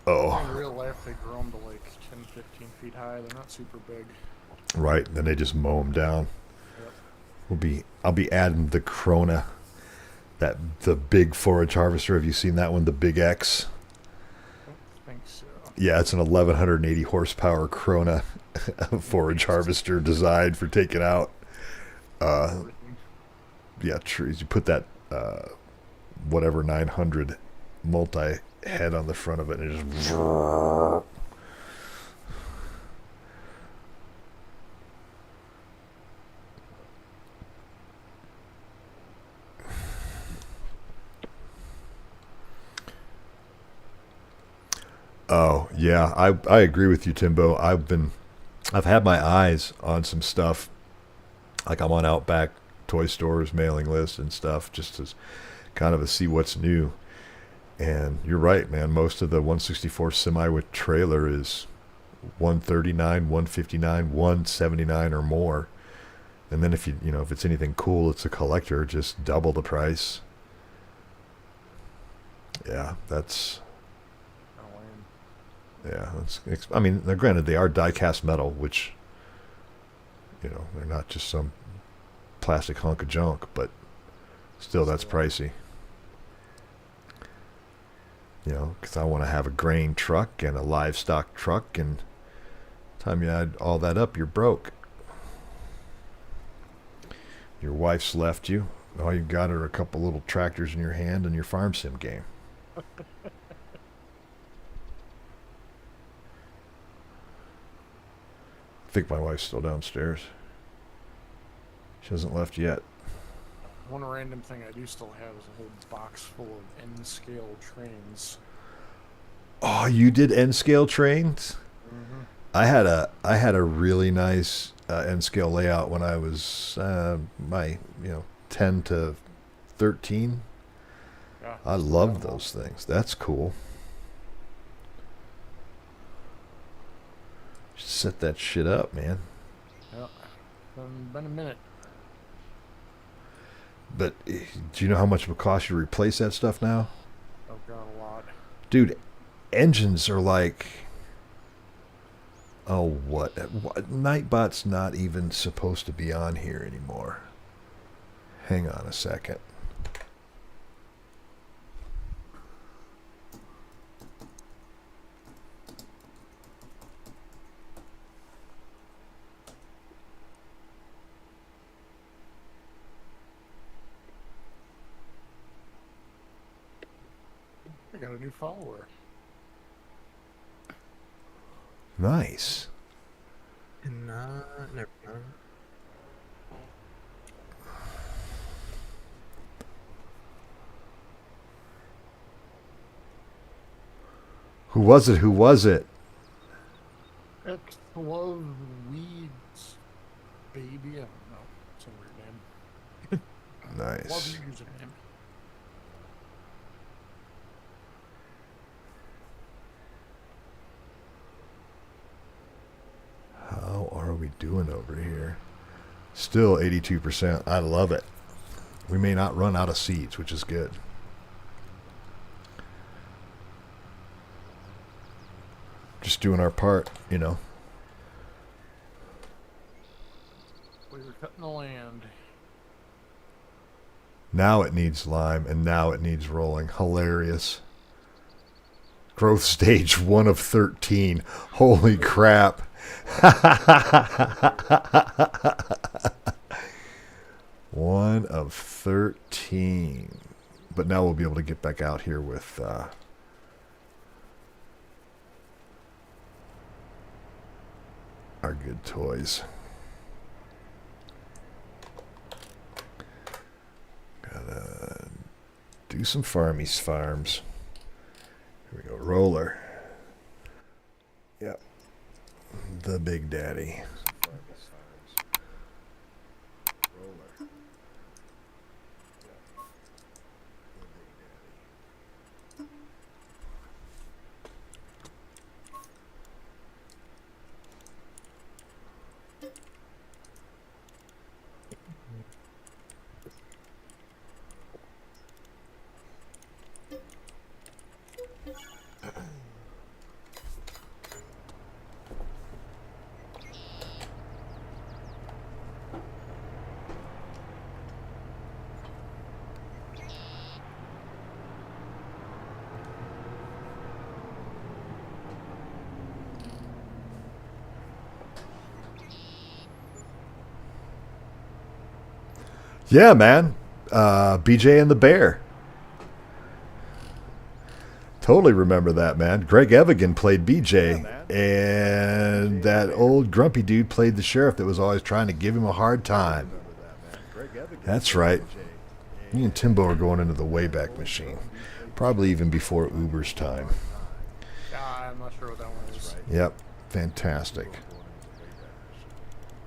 Oh, In real life, they grow them to like 10, 15 feet high. They're not super big. right. Then they just mow them down. Yep. I'll be adding the Krona, the big forage harvester. Have you seen that one? The Big X. I don't think so. Yeah, it's an 1180 horsepower Krona forage harvester designed for taking out. Yeah, trees. You put that whatever 900 multi head on the front of it, and it just. Oh yeah, I agree with you, Timbo. I've had my eyes on some stuff, like I'm on Outback toy stores mailing lists and stuff, just as kind of a see what's new. And you're right, man. Most of the 164 semi with trailer is 139, 159, 179 or more. And then if if it's anything cool, it's a collector, just double the price. Yeah, that's. Yeah, I mean, granted, they are die-cast metal, which, they're not just some plastic hunk of junk, but still, that's pricey. Because I want to have a grain truck and a livestock truck, and time you add all that up, you're broke. Your wife's left you. All you got are a couple little tractors in your hand and your farm sim game. I think my wife's still downstairs. She hasn't left yet. One random thing I do still have is a whole box full of N-scale trains. Oh, you did N-scale trains? Mm-hmm. I had a really nice N-scale layout when I was my 10 to 13. Yeah, I loved those things. That's cool. Set that shit up, man. Yeah, been a minute. But do you know how much it would cost you to replace that stuff now? Oh god, a lot. Dude, engines are like... Oh, what? Nightbot's not even supposed to be on here anymore. Hang on a second. I got a new follower. Nice. Never mind. Who was it? Who was it? Love Weeds Baby. I don't know. It's a weird name. Love Nice. your username. How are we doing over here? Still 82%. I love it. We may not run out of seeds, which is good. Just doing our part, We were cutting the land. Now it needs lime, and now it needs rolling. Hilarious. Growth stage 1 of 13. Holy crap. One of 13. But now we'll be able to get back out here with our good toys. Gotta do some farmies farms. Here we go. Roller. Yep. The Big Daddy. Roller. Yeah, man. BJ and the Bear. Totally remember that, man. Greg Evigan played BJ, and that old grumpy dude played the sheriff that was always trying to give him a hard time. That's right. Me and Timbo are going into the Wayback Machine. Probably even before Uber's time. I'm not sure what that one is. Yep. Fantastic.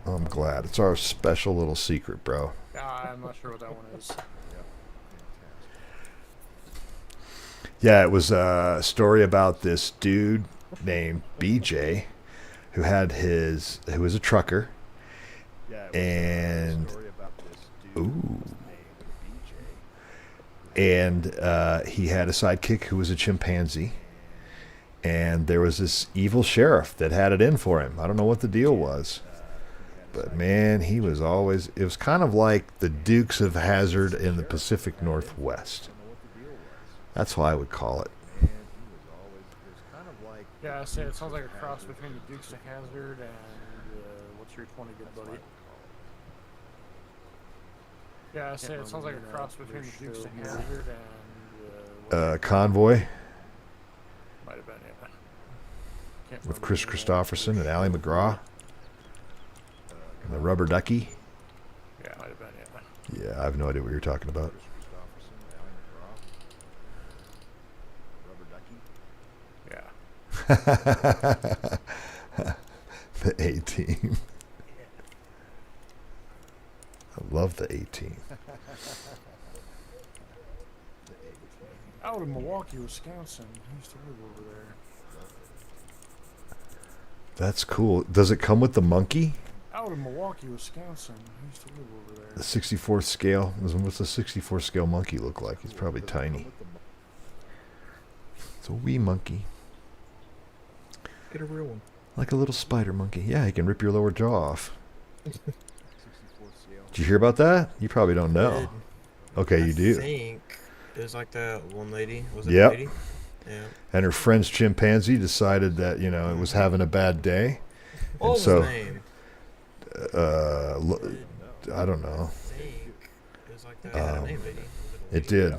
I'm glad. It's our special little secret, bro. I'm not sure what that one is. Yeah, it was a story about this dude named BJ who was a trucker. And he had a sidekick who was a chimpanzee. And there was this evil sheriff that had it in for him. I don't know what the deal was. But man, it was kind of like the Dukes of Hazzard in the Pacific Northwest. That's why I would call it. Yeah, I say it sounds like a cross between the Dukes of Hazzard and what's your 20 good buddy? Yeah, I say it sounds like a cross between the Dukes of Hazzard and Convoy might have been, yeah. Can't with remember Chris the name. Christopherson and Ally McGraw. And the Rubber Ducky. Yeah, might have been, yeah. Yeah, I have no idea what you're talking about. Yeah. The A-Team. I love the A-Team. Out in Milwaukee, Wisconsin. I used to live over there. That's cool. Does it come with the monkey? Out in Milwaukee, Wisconsin. I used to live over there. The 64 scale. What's the 64 scale monkey look like? He's probably tiny. It's a wee monkey. Get a real one. Like a little spider monkey. Yeah, he can rip your lower jaw off. Did you hear about that? You probably don't know. Okay, you I do. think there's like that one lady. Was it Yep. a lady? Yeah. And her friend's chimpanzee decided that, it was having a bad day. What was so- his name? I don't know. I think it was like that. It had a name, lady. It did.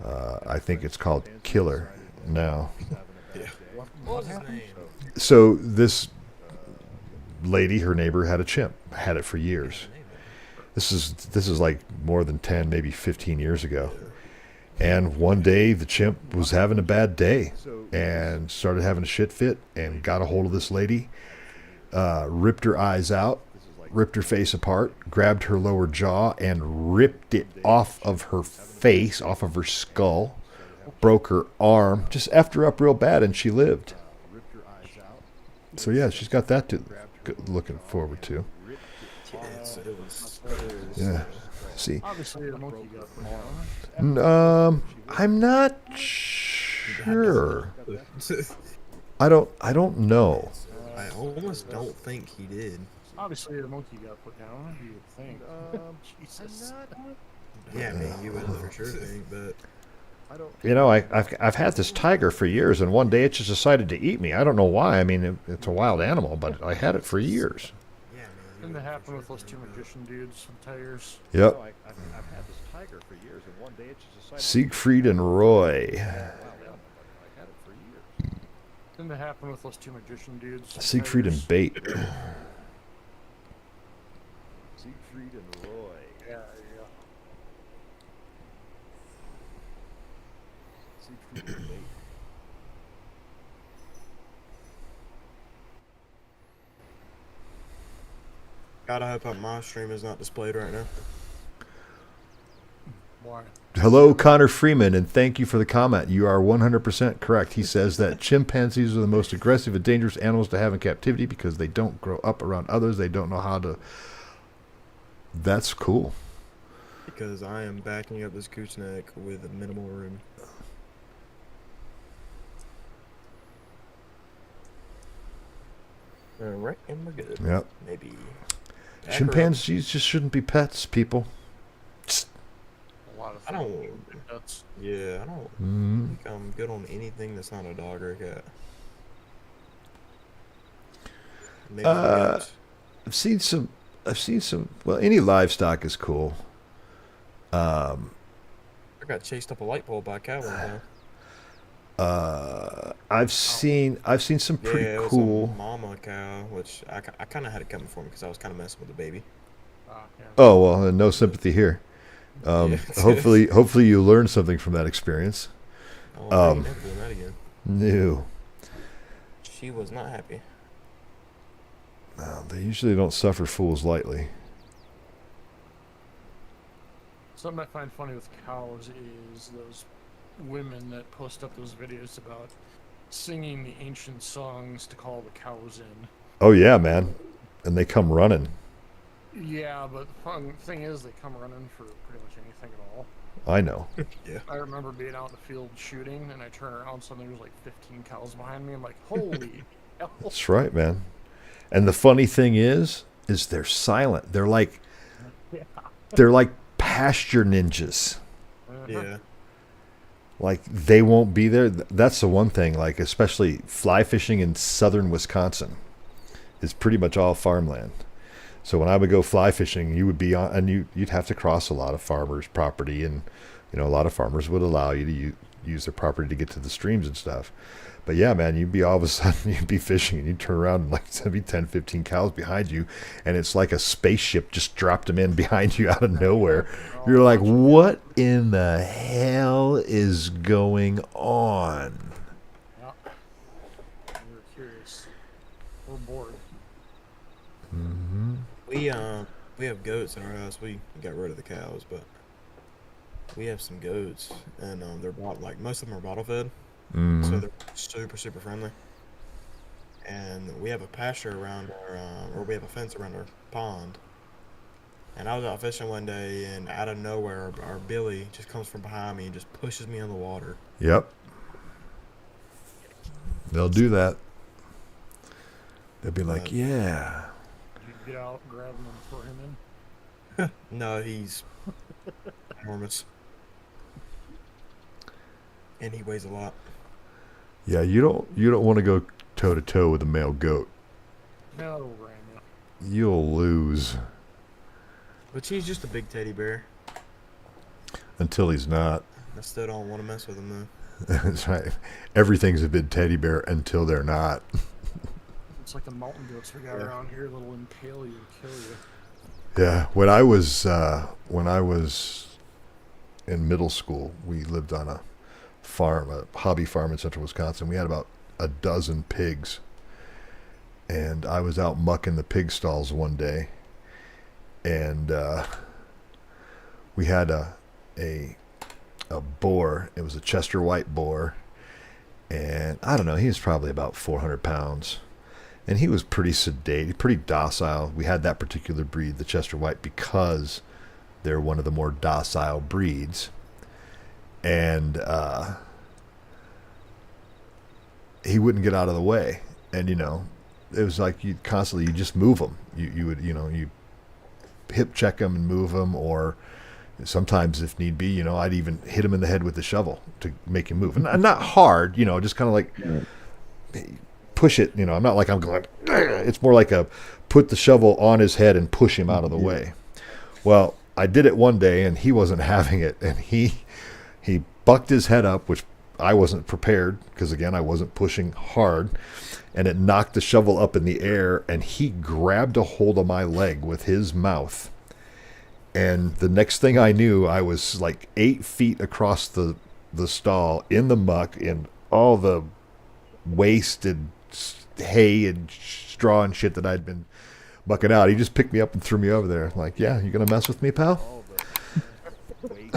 Yeah. I think it's called Killer now. Yeah. What was his name? So this lady, her neighbor, had a chimp. Had it for years. This is like more than 10, maybe 15 years ago. And one day the chimp was having a bad day and started having a shit fit and got a hold of this lady, ripped her eyes out, ripped her face apart, grabbed her lower jaw and ripped it off of her face, off of her skull, broke her arm, just effed her up real bad, and she lived. So yeah, she's got that to looking forward to. It was Yeah. See, Obviously, the monkey got more. I'm not sure. I don't know. I almost don't think he did. Obviously, the monkey got put down. You would think. Jesus. Yeah, I mean, you would for sure think, but I've had this tiger for years, and one day it just decided to eat me. I don't know why. I mean, it's a wild animal, but I had it for years. yeah, Didn't that happen with those two magician dudes with tires? Yep. I've had this tiger for years, and one day it just decided. Siegfried and Roy. I had it for years. Didn't that happen with those two magician dudes? with Siegfried tires? and Bait. Siegfried and Roy. Yeah, yeah. Siegfried and Bait. God, I hope my stream is not displayed right now. Why? Hello, Connor Freeman, and thank you for the comment. You are 100% correct. He says that chimpanzees are the most aggressive and dangerous animals to have in captivity because they don't grow up around others. They don't know how to. That's cool. Because I am backing up this gooseneck with minimal room. Alright, and we're good. Yep. Maybe. back her up. Chimpanzees just shouldn't be pets, people. A lot of I don't. That's Yeah, I don't Mm. think I'm good on anything that's not a dog or a cat. Maybe Uh, goats. I've seen some. Well, any livestock is cool. Um, I got chased up a light pole by a cow one time. I've seen some pretty Yeah, it was cool. a mama cow, which I kind of had it coming for me because I was kind of messing with the baby. Yeah. Oh well, no sympathy here. Yeah. Hopefully you learned something from that experience. Oh, I ain't never doing that again. No, She was not happy. no, they usually don't suffer fools lightly. Something I find funny with cows is those women that post up those videos about singing the ancient songs to call the cows in. Oh yeah, man, and they come running. Yeah, but the fun thing is they come running for pretty much anything at all. I know. Yeah. I remember being out in the field shooting, and I turn around, suddenly there's like 15 cows behind me. I'm like, holy hell. That's right, man. And the funny thing is they're silent. They're like pasture ninjas. Yeah. Like they won't be there. That's the one thing. Like especially fly fishing in southern Wisconsin is pretty much all farmland. So when I would go fly fishing, you would be on, and you'd have to cross a lot of farmers' property, and a lot of farmers would allow you to use their property to get to the streams and stuff. But yeah, man, you'd be all of a sudden you'd be fishing and you'd turn around and like there'd be 10, 15 cows behind you, and it's like a spaceship just dropped them in behind you out of nowhere. You're like, what in the hell is going on? Yeah. We were curious. We're bored. Mm-hmm. We have goats in our house. We got rid of the cows, but we have some goats, and they're like most of them are bottle fed, Mm-hmm. so they're super friendly. And we have a pasture around our, or we have a fence around our pond. And I was out fishing one day, and out of nowhere, our Billy just comes from behind me and just pushes me in the water. Yep. They'll do that. They'll be like, yeah. Did you get out, grab him, and throw him in? No, he's enormous, and he weighs a lot. Yeah, you don't want to go toe to toe with a male goat. No, ram you. You'll lose But he's just a big teddy bear. until he's not. I still don't want to mess with him though. That's right. Everything's a big teddy bear until they're not. It's like the mountain goats we got around here that'll impale you and kill you. Yeah, when I was in middle school, we lived on a farm, a hobby farm in central Wisconsin. We had about a dozen pigs, and I was out mucking the pig stalls one day, and we had a boar. It was a Chester white boar, and I don't know, he was probably about 400 pounds. And he was pretty sedate, pretty docile. We had that particular breed, the Chester White, because they're one of the more docile breeds. And he wouldn't get out of the way. And, it was like you just move him. You would, you hip check him and move him, or sometimes if need be, I'd even hit him in the head with the shovel to make him move. And not hard, just kind of like... push it, I'm not like I'm going, it's more like a put the shovel on his head and push him out of the way. Well, I did it one day and he wasn't having it, and he bucked his head up, which I wasn't prepared because again I wasn't pushing hard, and it knocked the shovel up in the air, and he grabbed a hold of my leg with his mouth, and the next thing I knew I was like 8 feet across the stall in the muck, in all the wasted hay and straw and shit that I'd been bucking out. He just picked me up and threw me over there. Like, yeah, you gonna mess with me, pal? All the weight,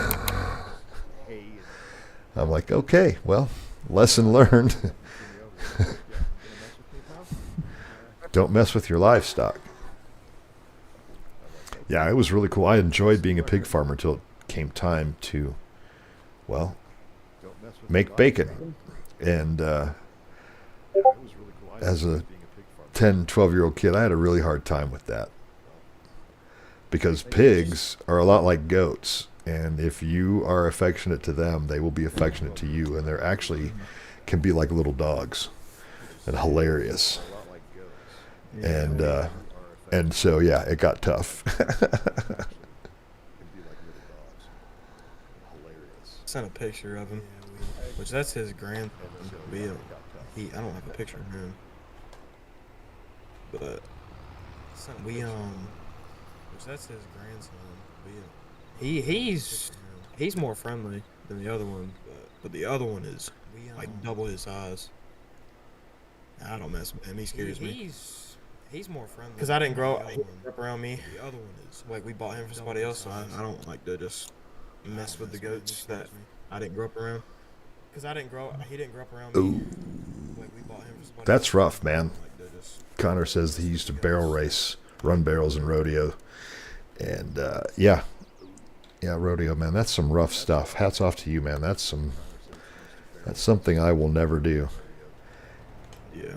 hay, and I'm like, okay, well, lesson learned. Don't mess with your livestock. Yeah, it was really cool. I enjoyed being a pig farmer until it came time to, well, don't mess with make your bacon. And It was really cool. I as a enjoyed being a pig farmer. 10, 12-year-old kid, I had a really hard time with that. Because pigs are a lot like goats. And if you are affectionate to them, they will be affectionate to you. And they're actually can be like little dogs. And hilarious. A lot like goats. And You are and so, yeah, it got tough. affectionate. Can be like little dogs. sent a picture of him, which that's his grandson. Bill. I don't have a picture of him, but which that's his grandson. Bill. He's more friendly than the other one, but the other one is like double his size. I don't mess with him. He scares me. He's more friendly. Because I didn't grow up around me. The other one is like we bought him for somebody else, so I don't like to just mess with the goats that I didn't grow up around. Because he didn't grow up around me. Like we bought him for somebody That's else. rough, man. Connor says he used to barrel race, run barrels in rodeo. And, yeah, rodeo, man. That's some rough stuff. Hats off to you, man. That's something I will never do. Yeah.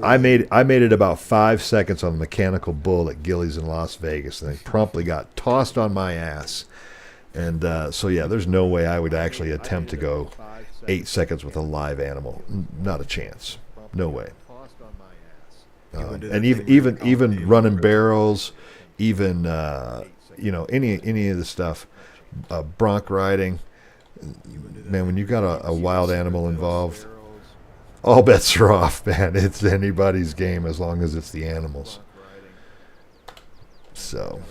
I made it about 5 seconds on the mechanical bull at Gillies in Las Vegas, and then promptly got tossed on my ass. And so, yeah, there's no way I would actually attempt to go 8 seconds with a live animal. Not a chance. No way. And even running barrels, even any of the stuff, bronc riding. Man, when you've got a wild animal involved, all bets are off, man. It's anybody's game as long as it's the animals. So.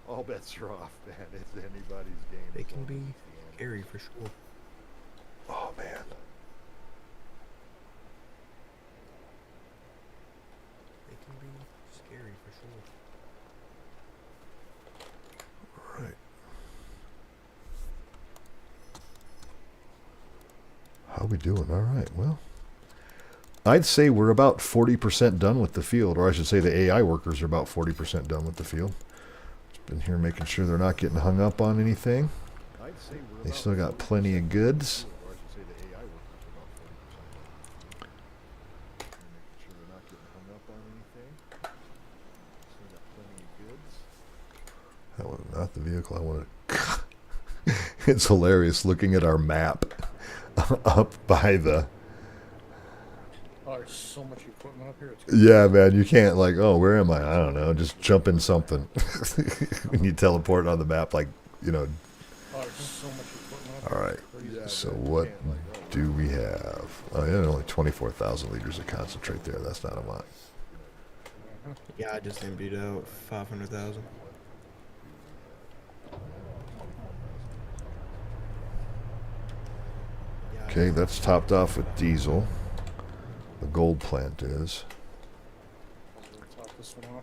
All bets are off, man. It's anybody's game. They can be scary for sure. Oh, man. They can be scary for sure. Right. How we doing? All right. Well, I'd say we're about 40% done with the field, or I should say the AI workers are about 40% done with the field. Just been here making sure they're not getting hung up on anything. They still got plenty of goods. That was not the vehicle I wanted. It's hilarious looking at our map up by the... Oh, there's so much equipment up here. It's Yeah, man, you can't oh, where am I? I don't know. Just jump in something. When you teleport on the map, Oh, there's so much equipment up All here. right. It's crazy. So what do we have? Oh, yeah, only 24,000 liters of concentrate there. That's not a lot. Yeah, I just emptied out 500,000. Okay, that's topped off with diesel. The gold plant is. I'm gonna top this one off.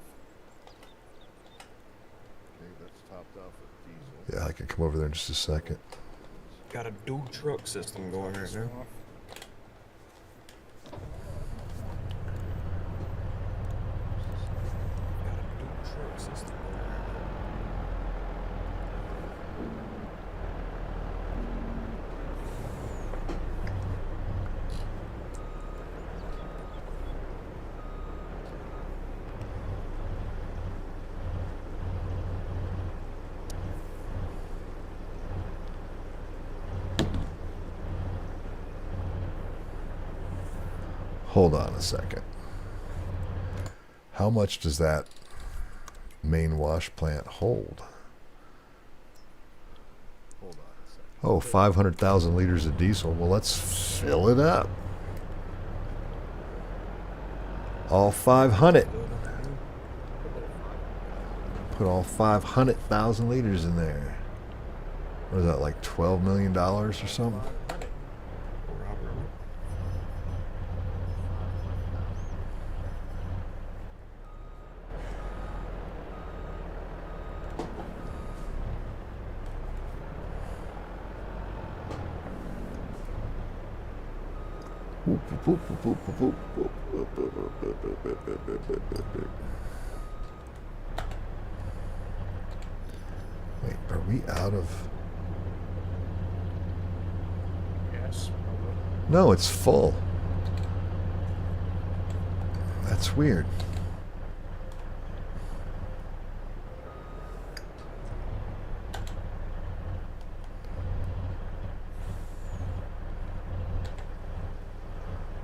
Yeah, I can come over there in just a second. Got a dual truck system going right This now. one off. Got a dual truck system going right now. Hold on a second. How much does that main wash plant hold? Oh, 500,000 liters of diesel. Well, let's fill it up. All 500. Put all 500,000 liters in there. What is that, like $12 million or something? Wait, are we out of... Yes. No, it's full. That's weird.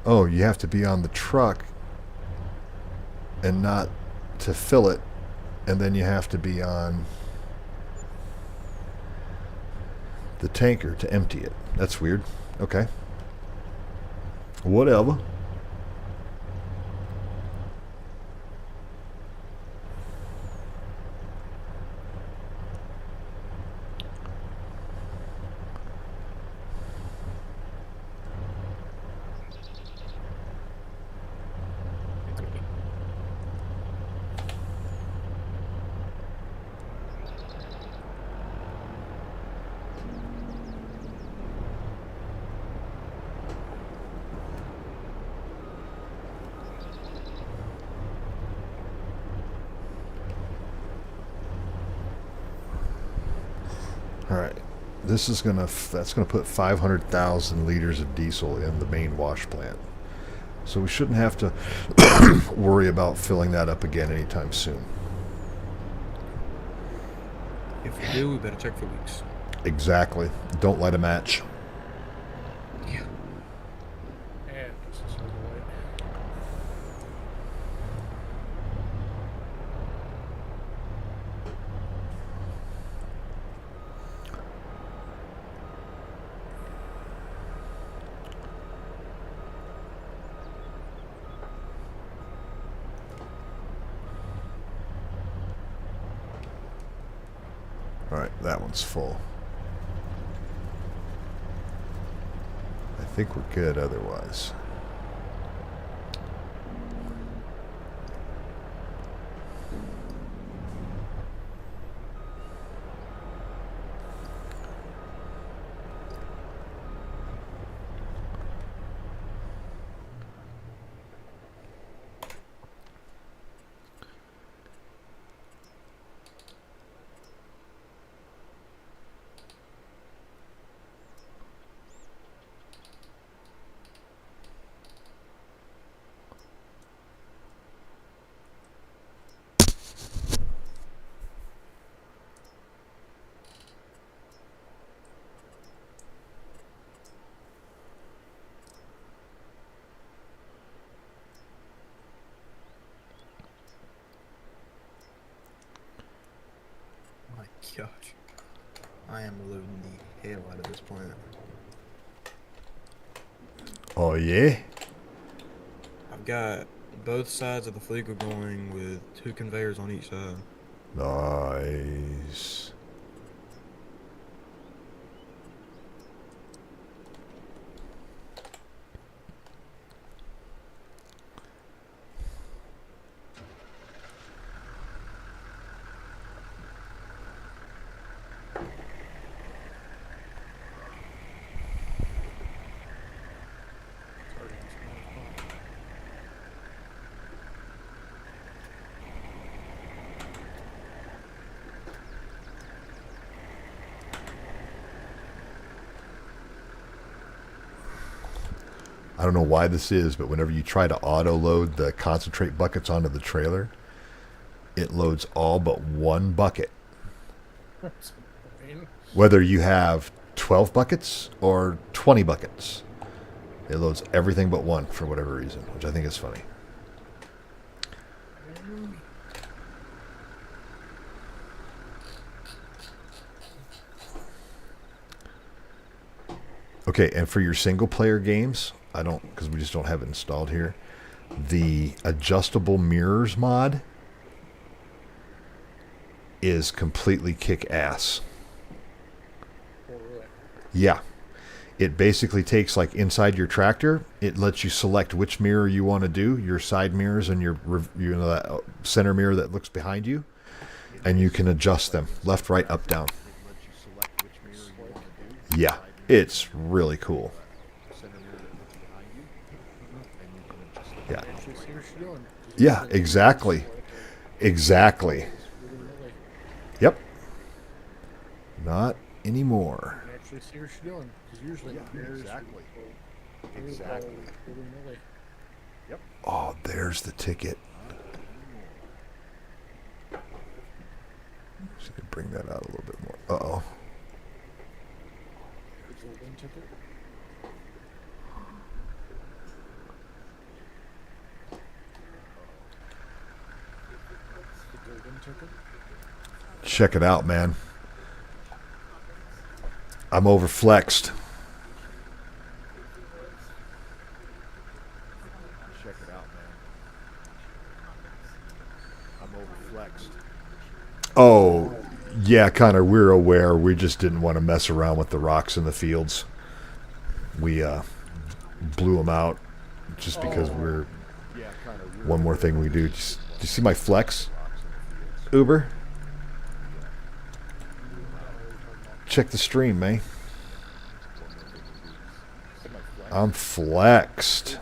Oh, you have to be on the truck and not to fill it, and then you have to be on... the tanker to empty it. That's weird. Okay. Whatever. All right, this is that's gonna put 500,000 liters of diesel in the main wash plant. So we shouldn't have to worry about filling that up again anytime soon. If we do, we better check for leaks. Exactly. Don't light a match. Yeah. And just a circle light. All right, that one's full. I think we're good otherwise. My gosh. I am loading the hell out of this plant. Oh yeah. I've got both sides of the Fleegle going with 2 conveyors on each side. Nice. Sorry, I'm just on the phone. I don't know why this is, but whenever you try to auto load the concentrate buckets onto the trailer, it loads all but one bucket. That's annoying. Whether you have 12 buckets or 20 buckets, it loads everything but one for whatever reason, which I think is funny. Okay, and for your single player games, I don't, because we just don't have it installed here, the adjustable mirrors mod is completely kick ass. Oh, really? Yeah. It basically takes, like, inside your tractor, it lets you select which mirror you want to do, your side mirrors and your that center mirror that looks behind you, and you can adjust them left, right, up, down. Yeah, it's really cool. Yeah. Actually see what you're doing. Yeah, exactly. Exactly. Really, Yep. Not anymore. you actually see what you're doing. Because usually mirrors exactly. will go Exactly. willy-nilly. Oh, there's the ticket. Just need to bring that out a little bit more. Uh-oh. The golden ticket. The golden ticket. Check it out, man. I'm overflexed. Check it out, man. I'm overflexed. Oh, yeah, Connor, we're aware. We just didn't want to mess around with the rocks in the fields. We blew them out just because we're Yeah, kind of. one more thing we do. Do you see my flex, Uber? Check the stream, man. I'm flexed.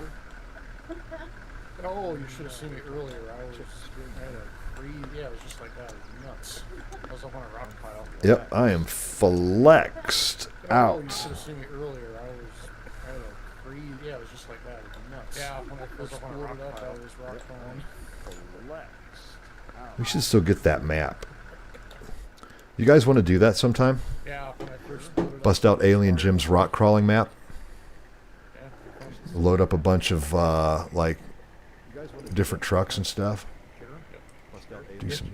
Oh, you should have seen me earlier. I had a free. Yeah, it was just like that. It was nuts. I was up on a rock pile. Yep, I am flexed Oh, out. you should have seen me earlier. I had a free. Yeah, it was just like that. It was nuts. Yeah, when I first loaded up, I was rock falling. We should still get that map. You guys want to do that sometime? Yeah, when I first loaded up. Bust out Alien Jim's rock crawling map. Yeah. Load up a bunch of like different trucks and stuff. Do some.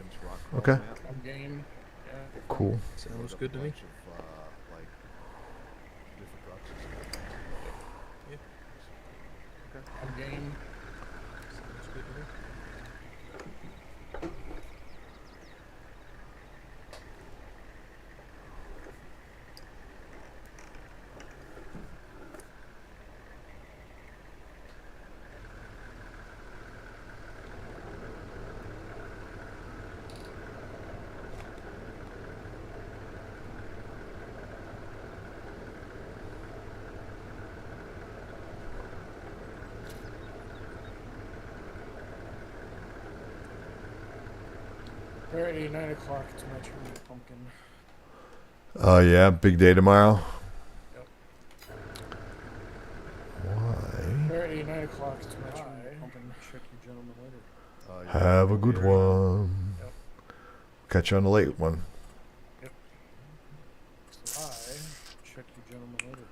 Okay. I'm game. Yeah. Cool. Sounds good to me. I'm game. Sounds good to me. Alrighty, 9 o'clock. It's my turn to pumpkin. Oh yeah, big day tomorrow. Yep. Why? Alrighty, 9 o'clock. It's my turn to pumpkin. Check you gentlemen later. Have a good one. Yep. Catch you on the late one. Bye. Check you gentlemen later.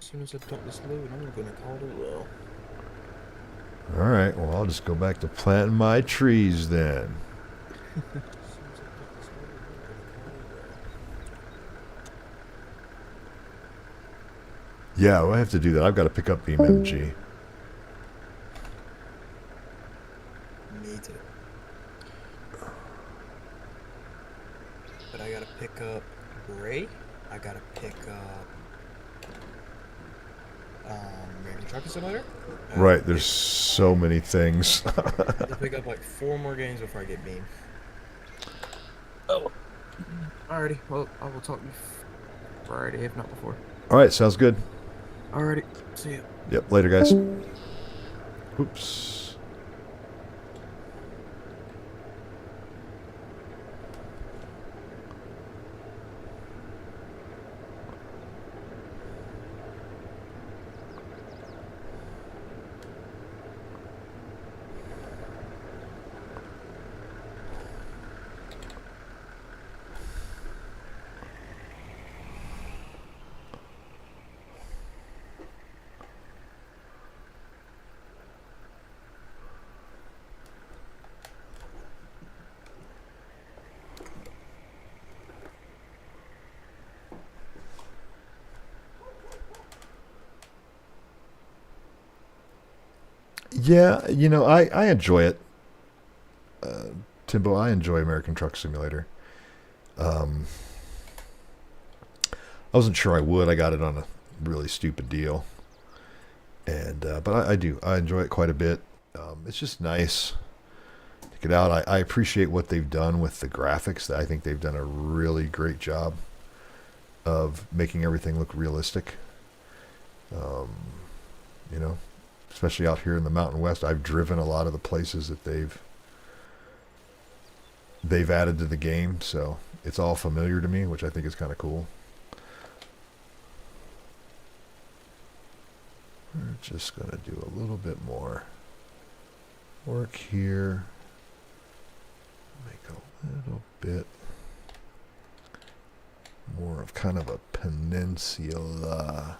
As soon as I dump this load, I'm gonna call it a row. All right. Well, I'll just go back to planting my trees then. Yeah, I have to do that. I've got to pick up BMMG. Me too. But I gotta pick up Ray. I gotta pick up American Trucking Simulator. Right. There's so many things. I have to pick up like 4 more games before I get Beam. Oh. Alrighty. Well, I will talk to you Friday, if not before. All right. Sounds good. Alrighty. See ya. Yep. Later, guys. Oops. Yeah, you know, I enjoy it. Timbo, I enjoy American Truck Simulator. I wasn't sure I would. I got it on a really stupid deal. And but I do. I enjoy it quite a bit. It's just nice to get out. I appreciate what they've done with the graphics. I think they've done a really great job of making everything look realistic. You know, especially out here in the Mountain West. I've driven a lot of the places that they've added to the game, so it's all familiar to me, which I think is kind of cool. We're just going to do a little bit more work here. Make a little bit more of kind of a peninsula.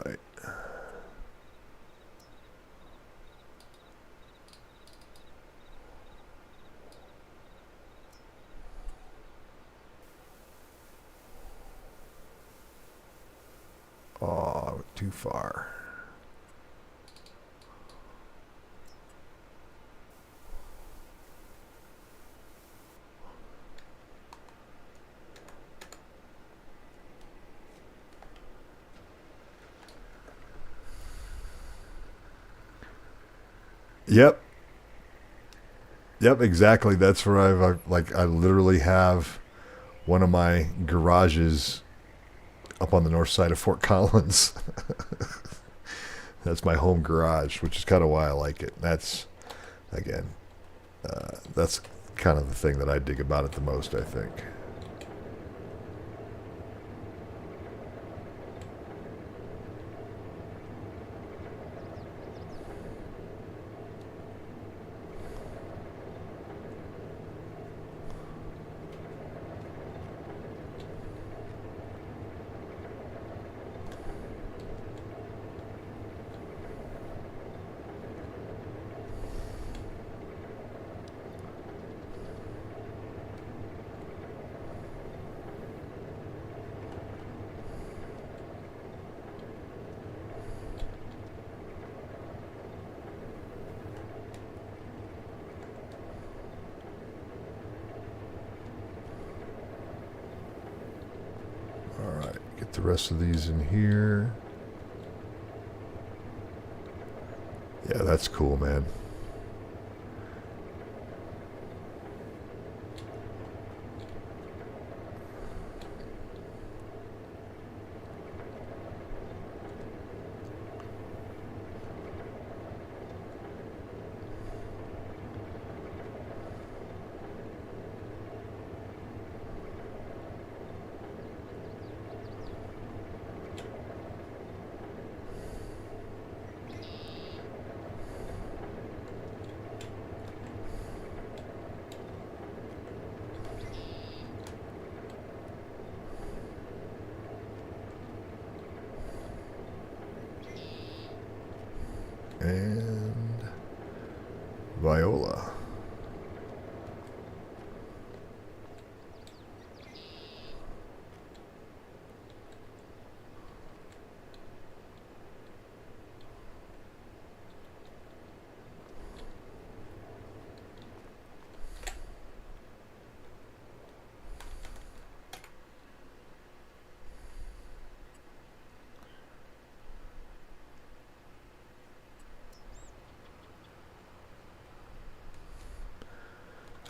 right. Oh, too far. Yep. Yep, exactly. That's where I literally have one of my garages up on the north side of Fort Collins. That's my home garage, which is kind of why I like it. That's, again, that's kind of the thing that I dig about it the most, I think. Get the rest of these in here. Yeah, that's cool, man. And Viola.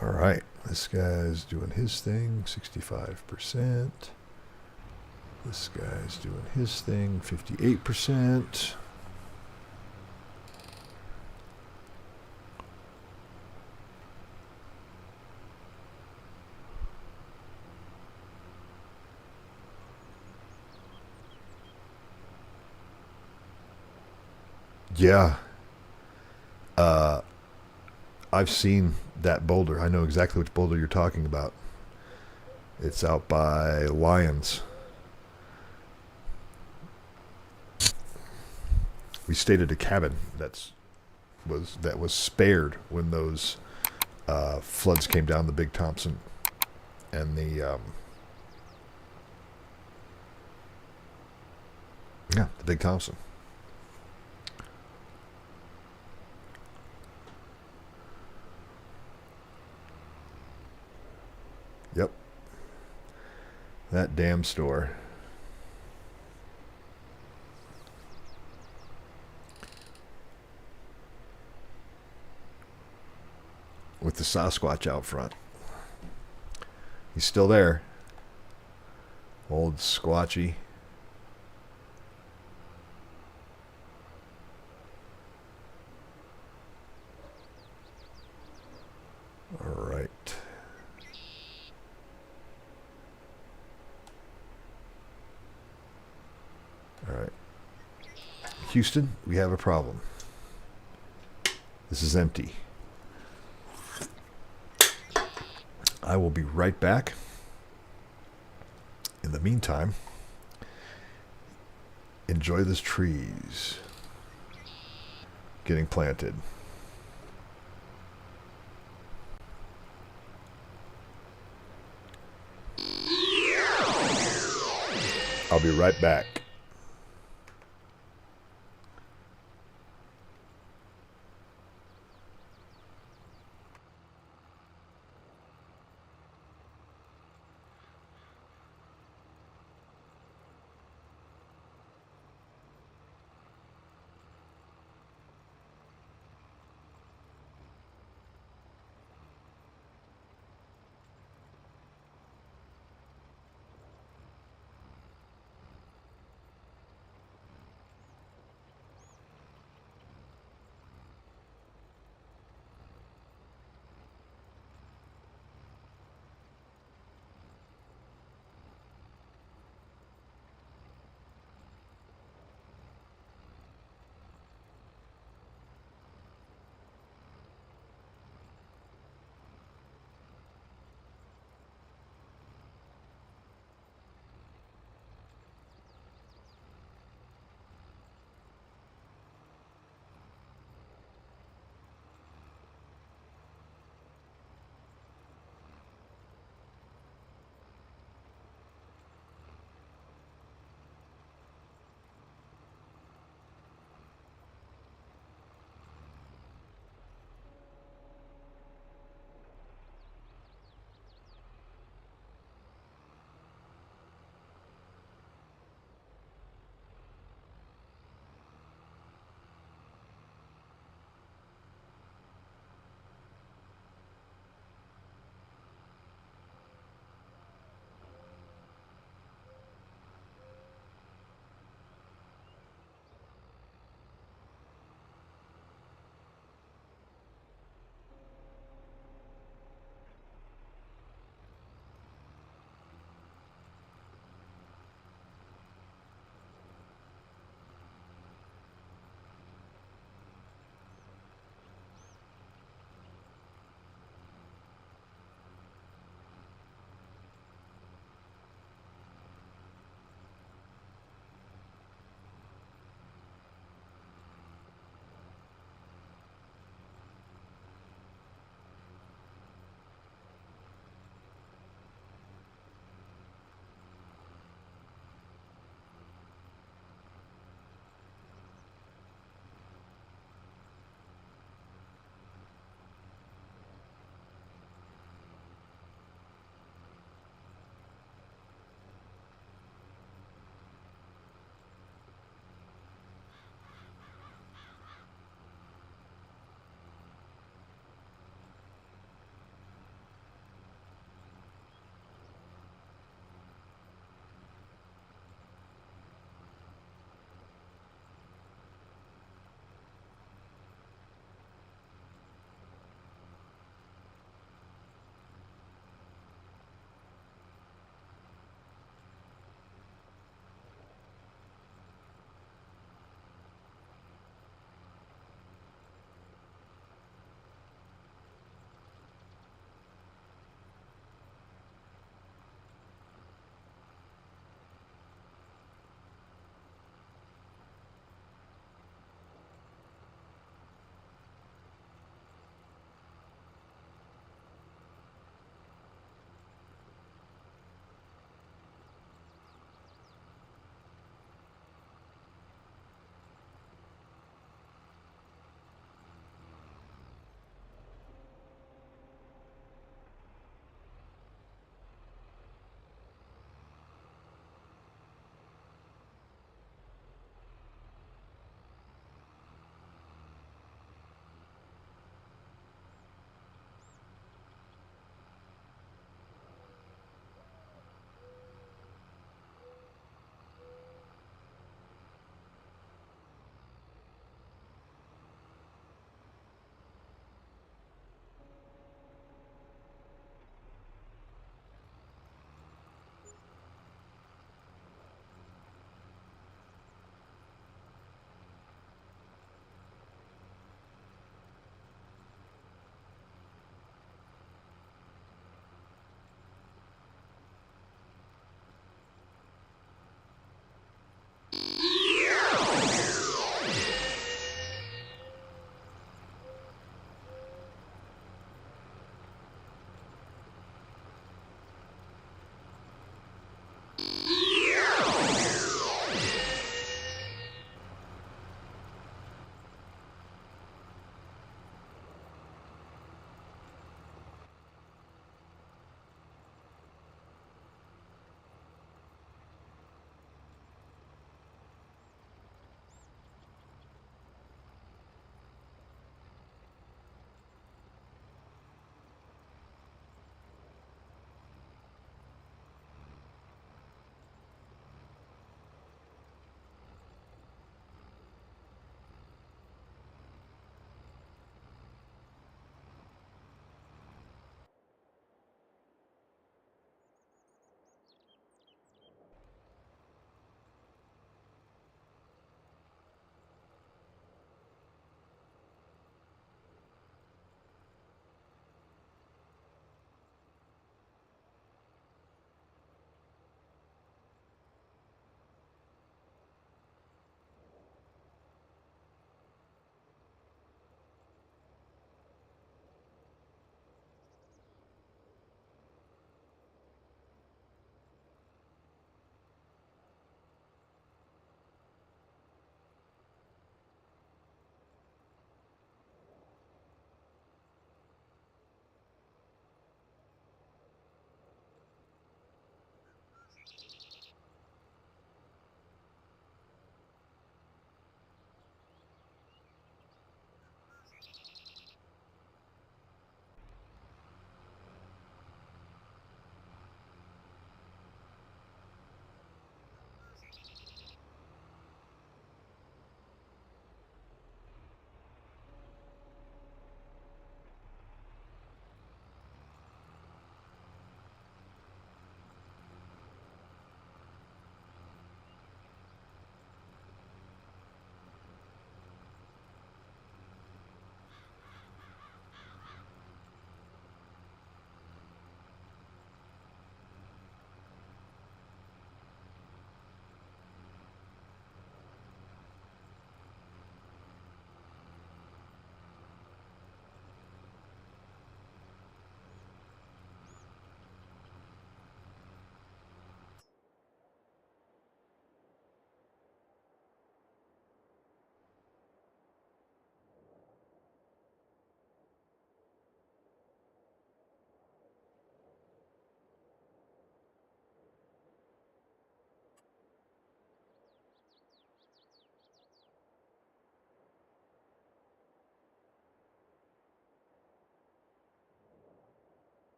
All right, this guy's doing his thing, 65%. This guy's doing his thing, 58%. Yeah. I've seen that boulder. I know exactly which boulder you're talking about. It's out by Lyons. We stayed at a cabin that was spared when those floods came down the Big Thompson and the Big Thompson. Yep. That damn store. With the Sasquatch out front. He's still there. Old Squatchy. All right. All right. Houston, we have a problem. This is empty. I will be right back. In the meantime, enjoy these trees getting planted. I'll be right back.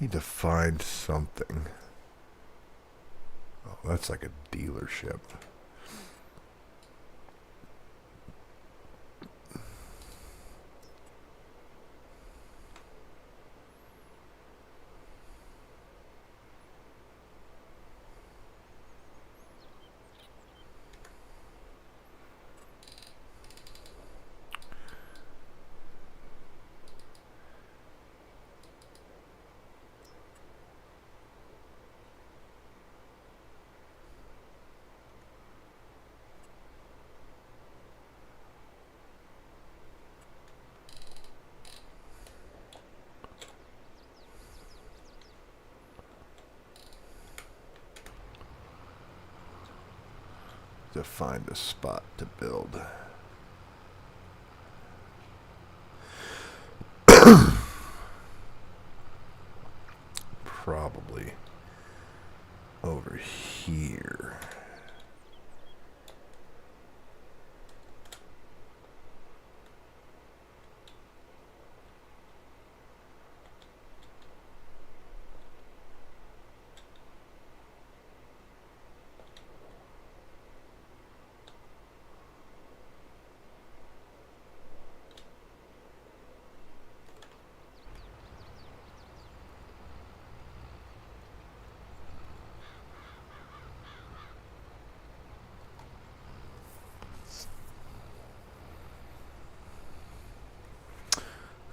Need to find something. Oh, that's like a dealership. To find a spot to build. Probably over here.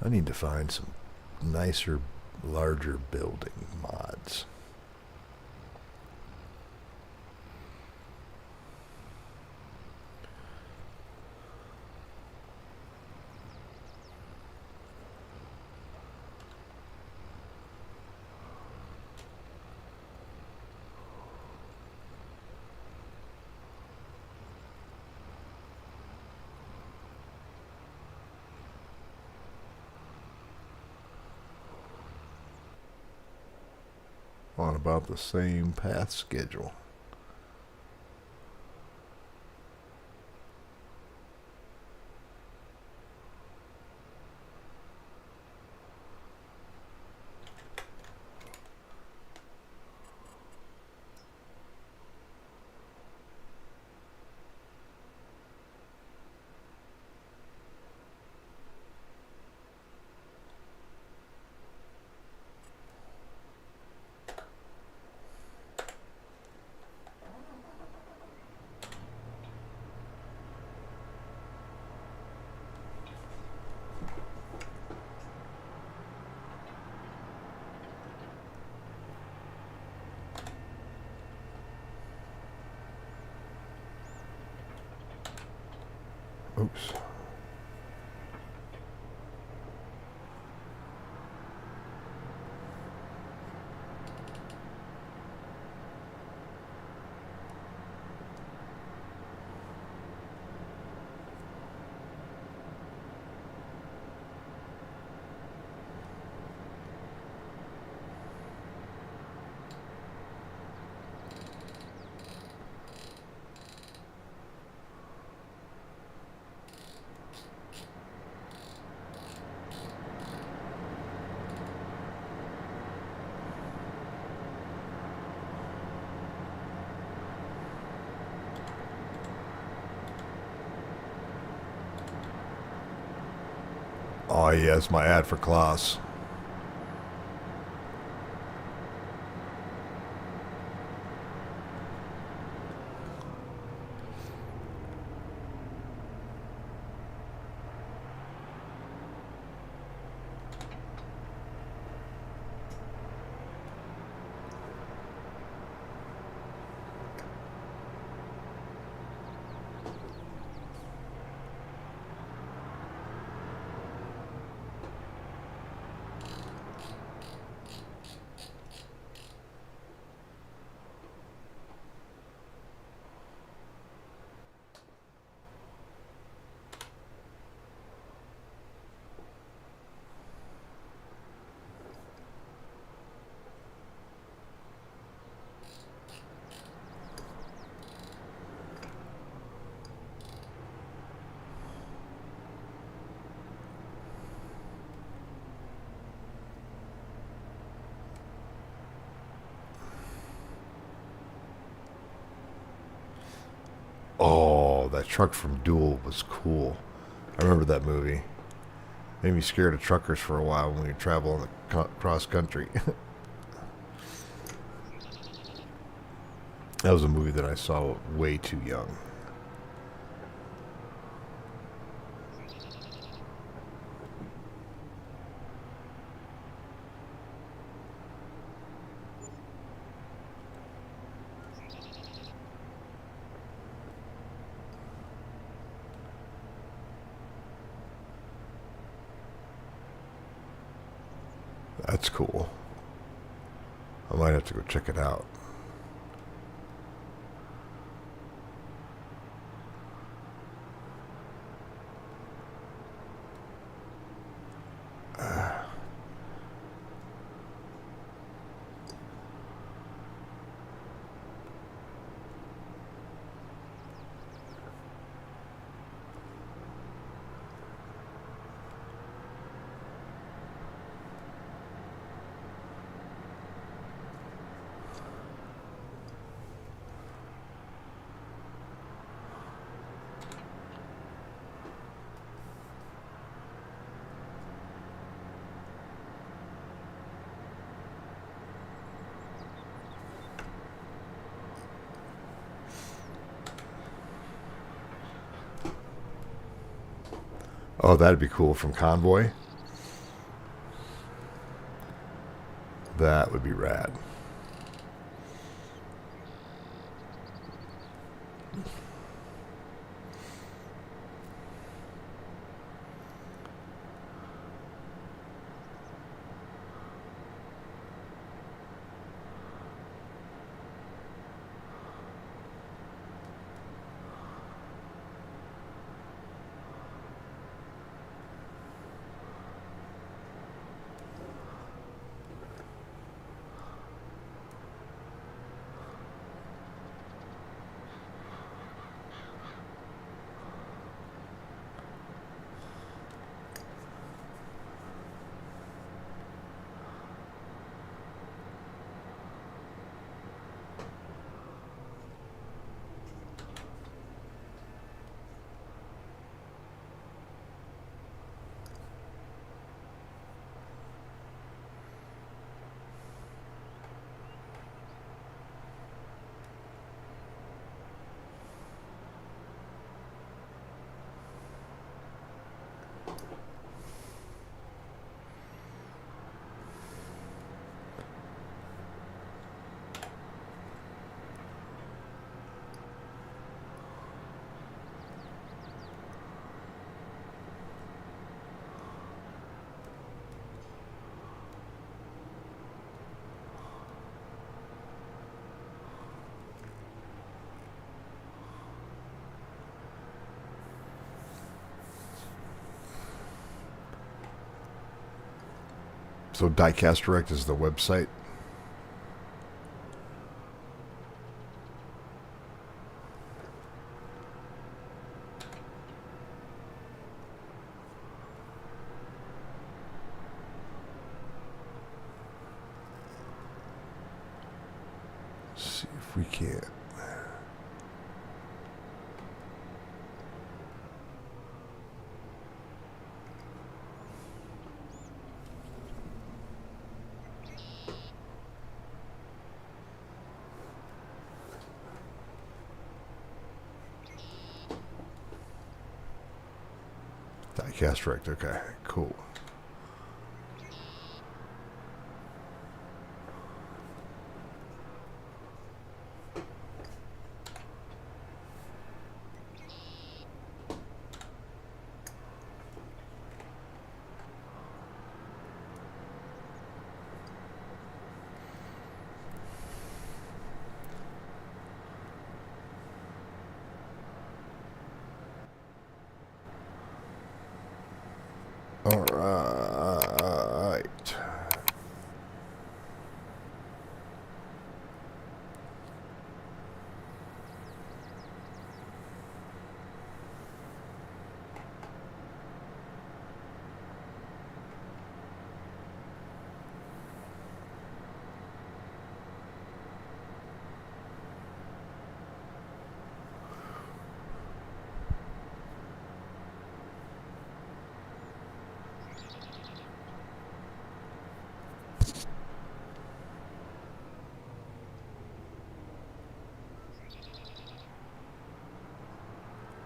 I need to find some nicer, larger building mods. On about the same path schedule. Oops. Oh yes, my ad for class. that truck from Duel was cool. I remember that movie. Made me scared of truckers for a while when we would travel on the cross country. That was a movie that I saw way too young. That's cool. I might have to go check it out. Oh, that'd be cool from Convoy. That would be rad. So Diecast Direct is the website. Let's see if we can. Diecast Direct, okay, cool. All right.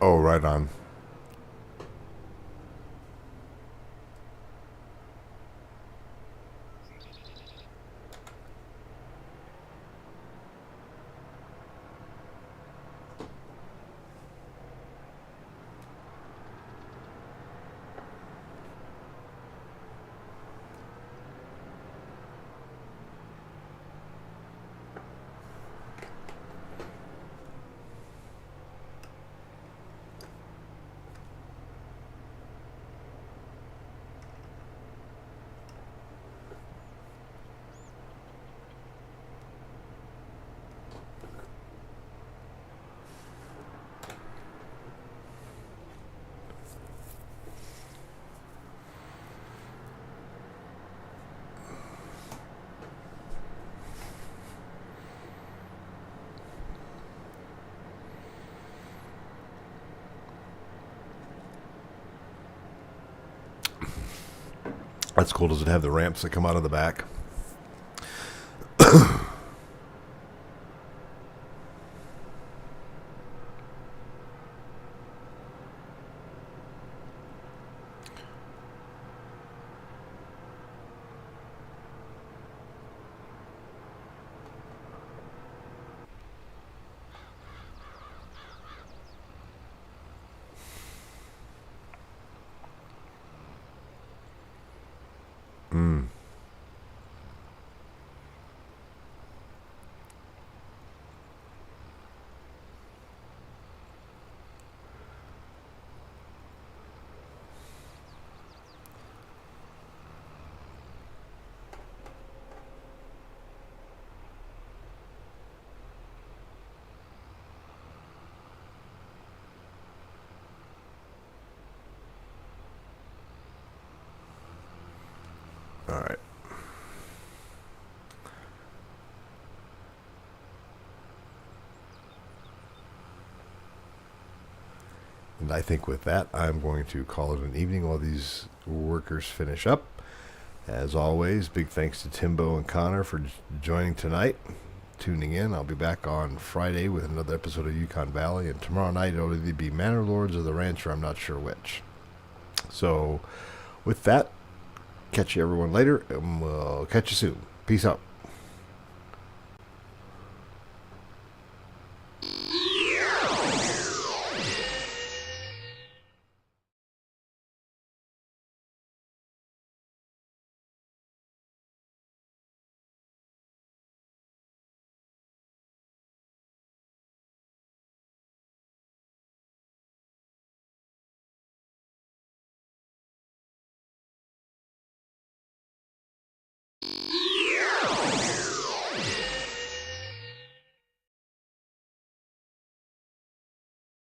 Oh, right on. That's cool. Does it have the ramps that come out of the back? Mm. All right. And I think with that, I'm going to call it an evening while these workers finish up. As always, big thanks to Timbo and Connor for joining tonight, tuning in. I'll be back on Friday with another episode of Yukon Valley, and tomorrow night it'll either be Manor Lords or the Rancher. I'm not sure which. So, with that, catch you everyone later, and we'll catch you soon. Peace out.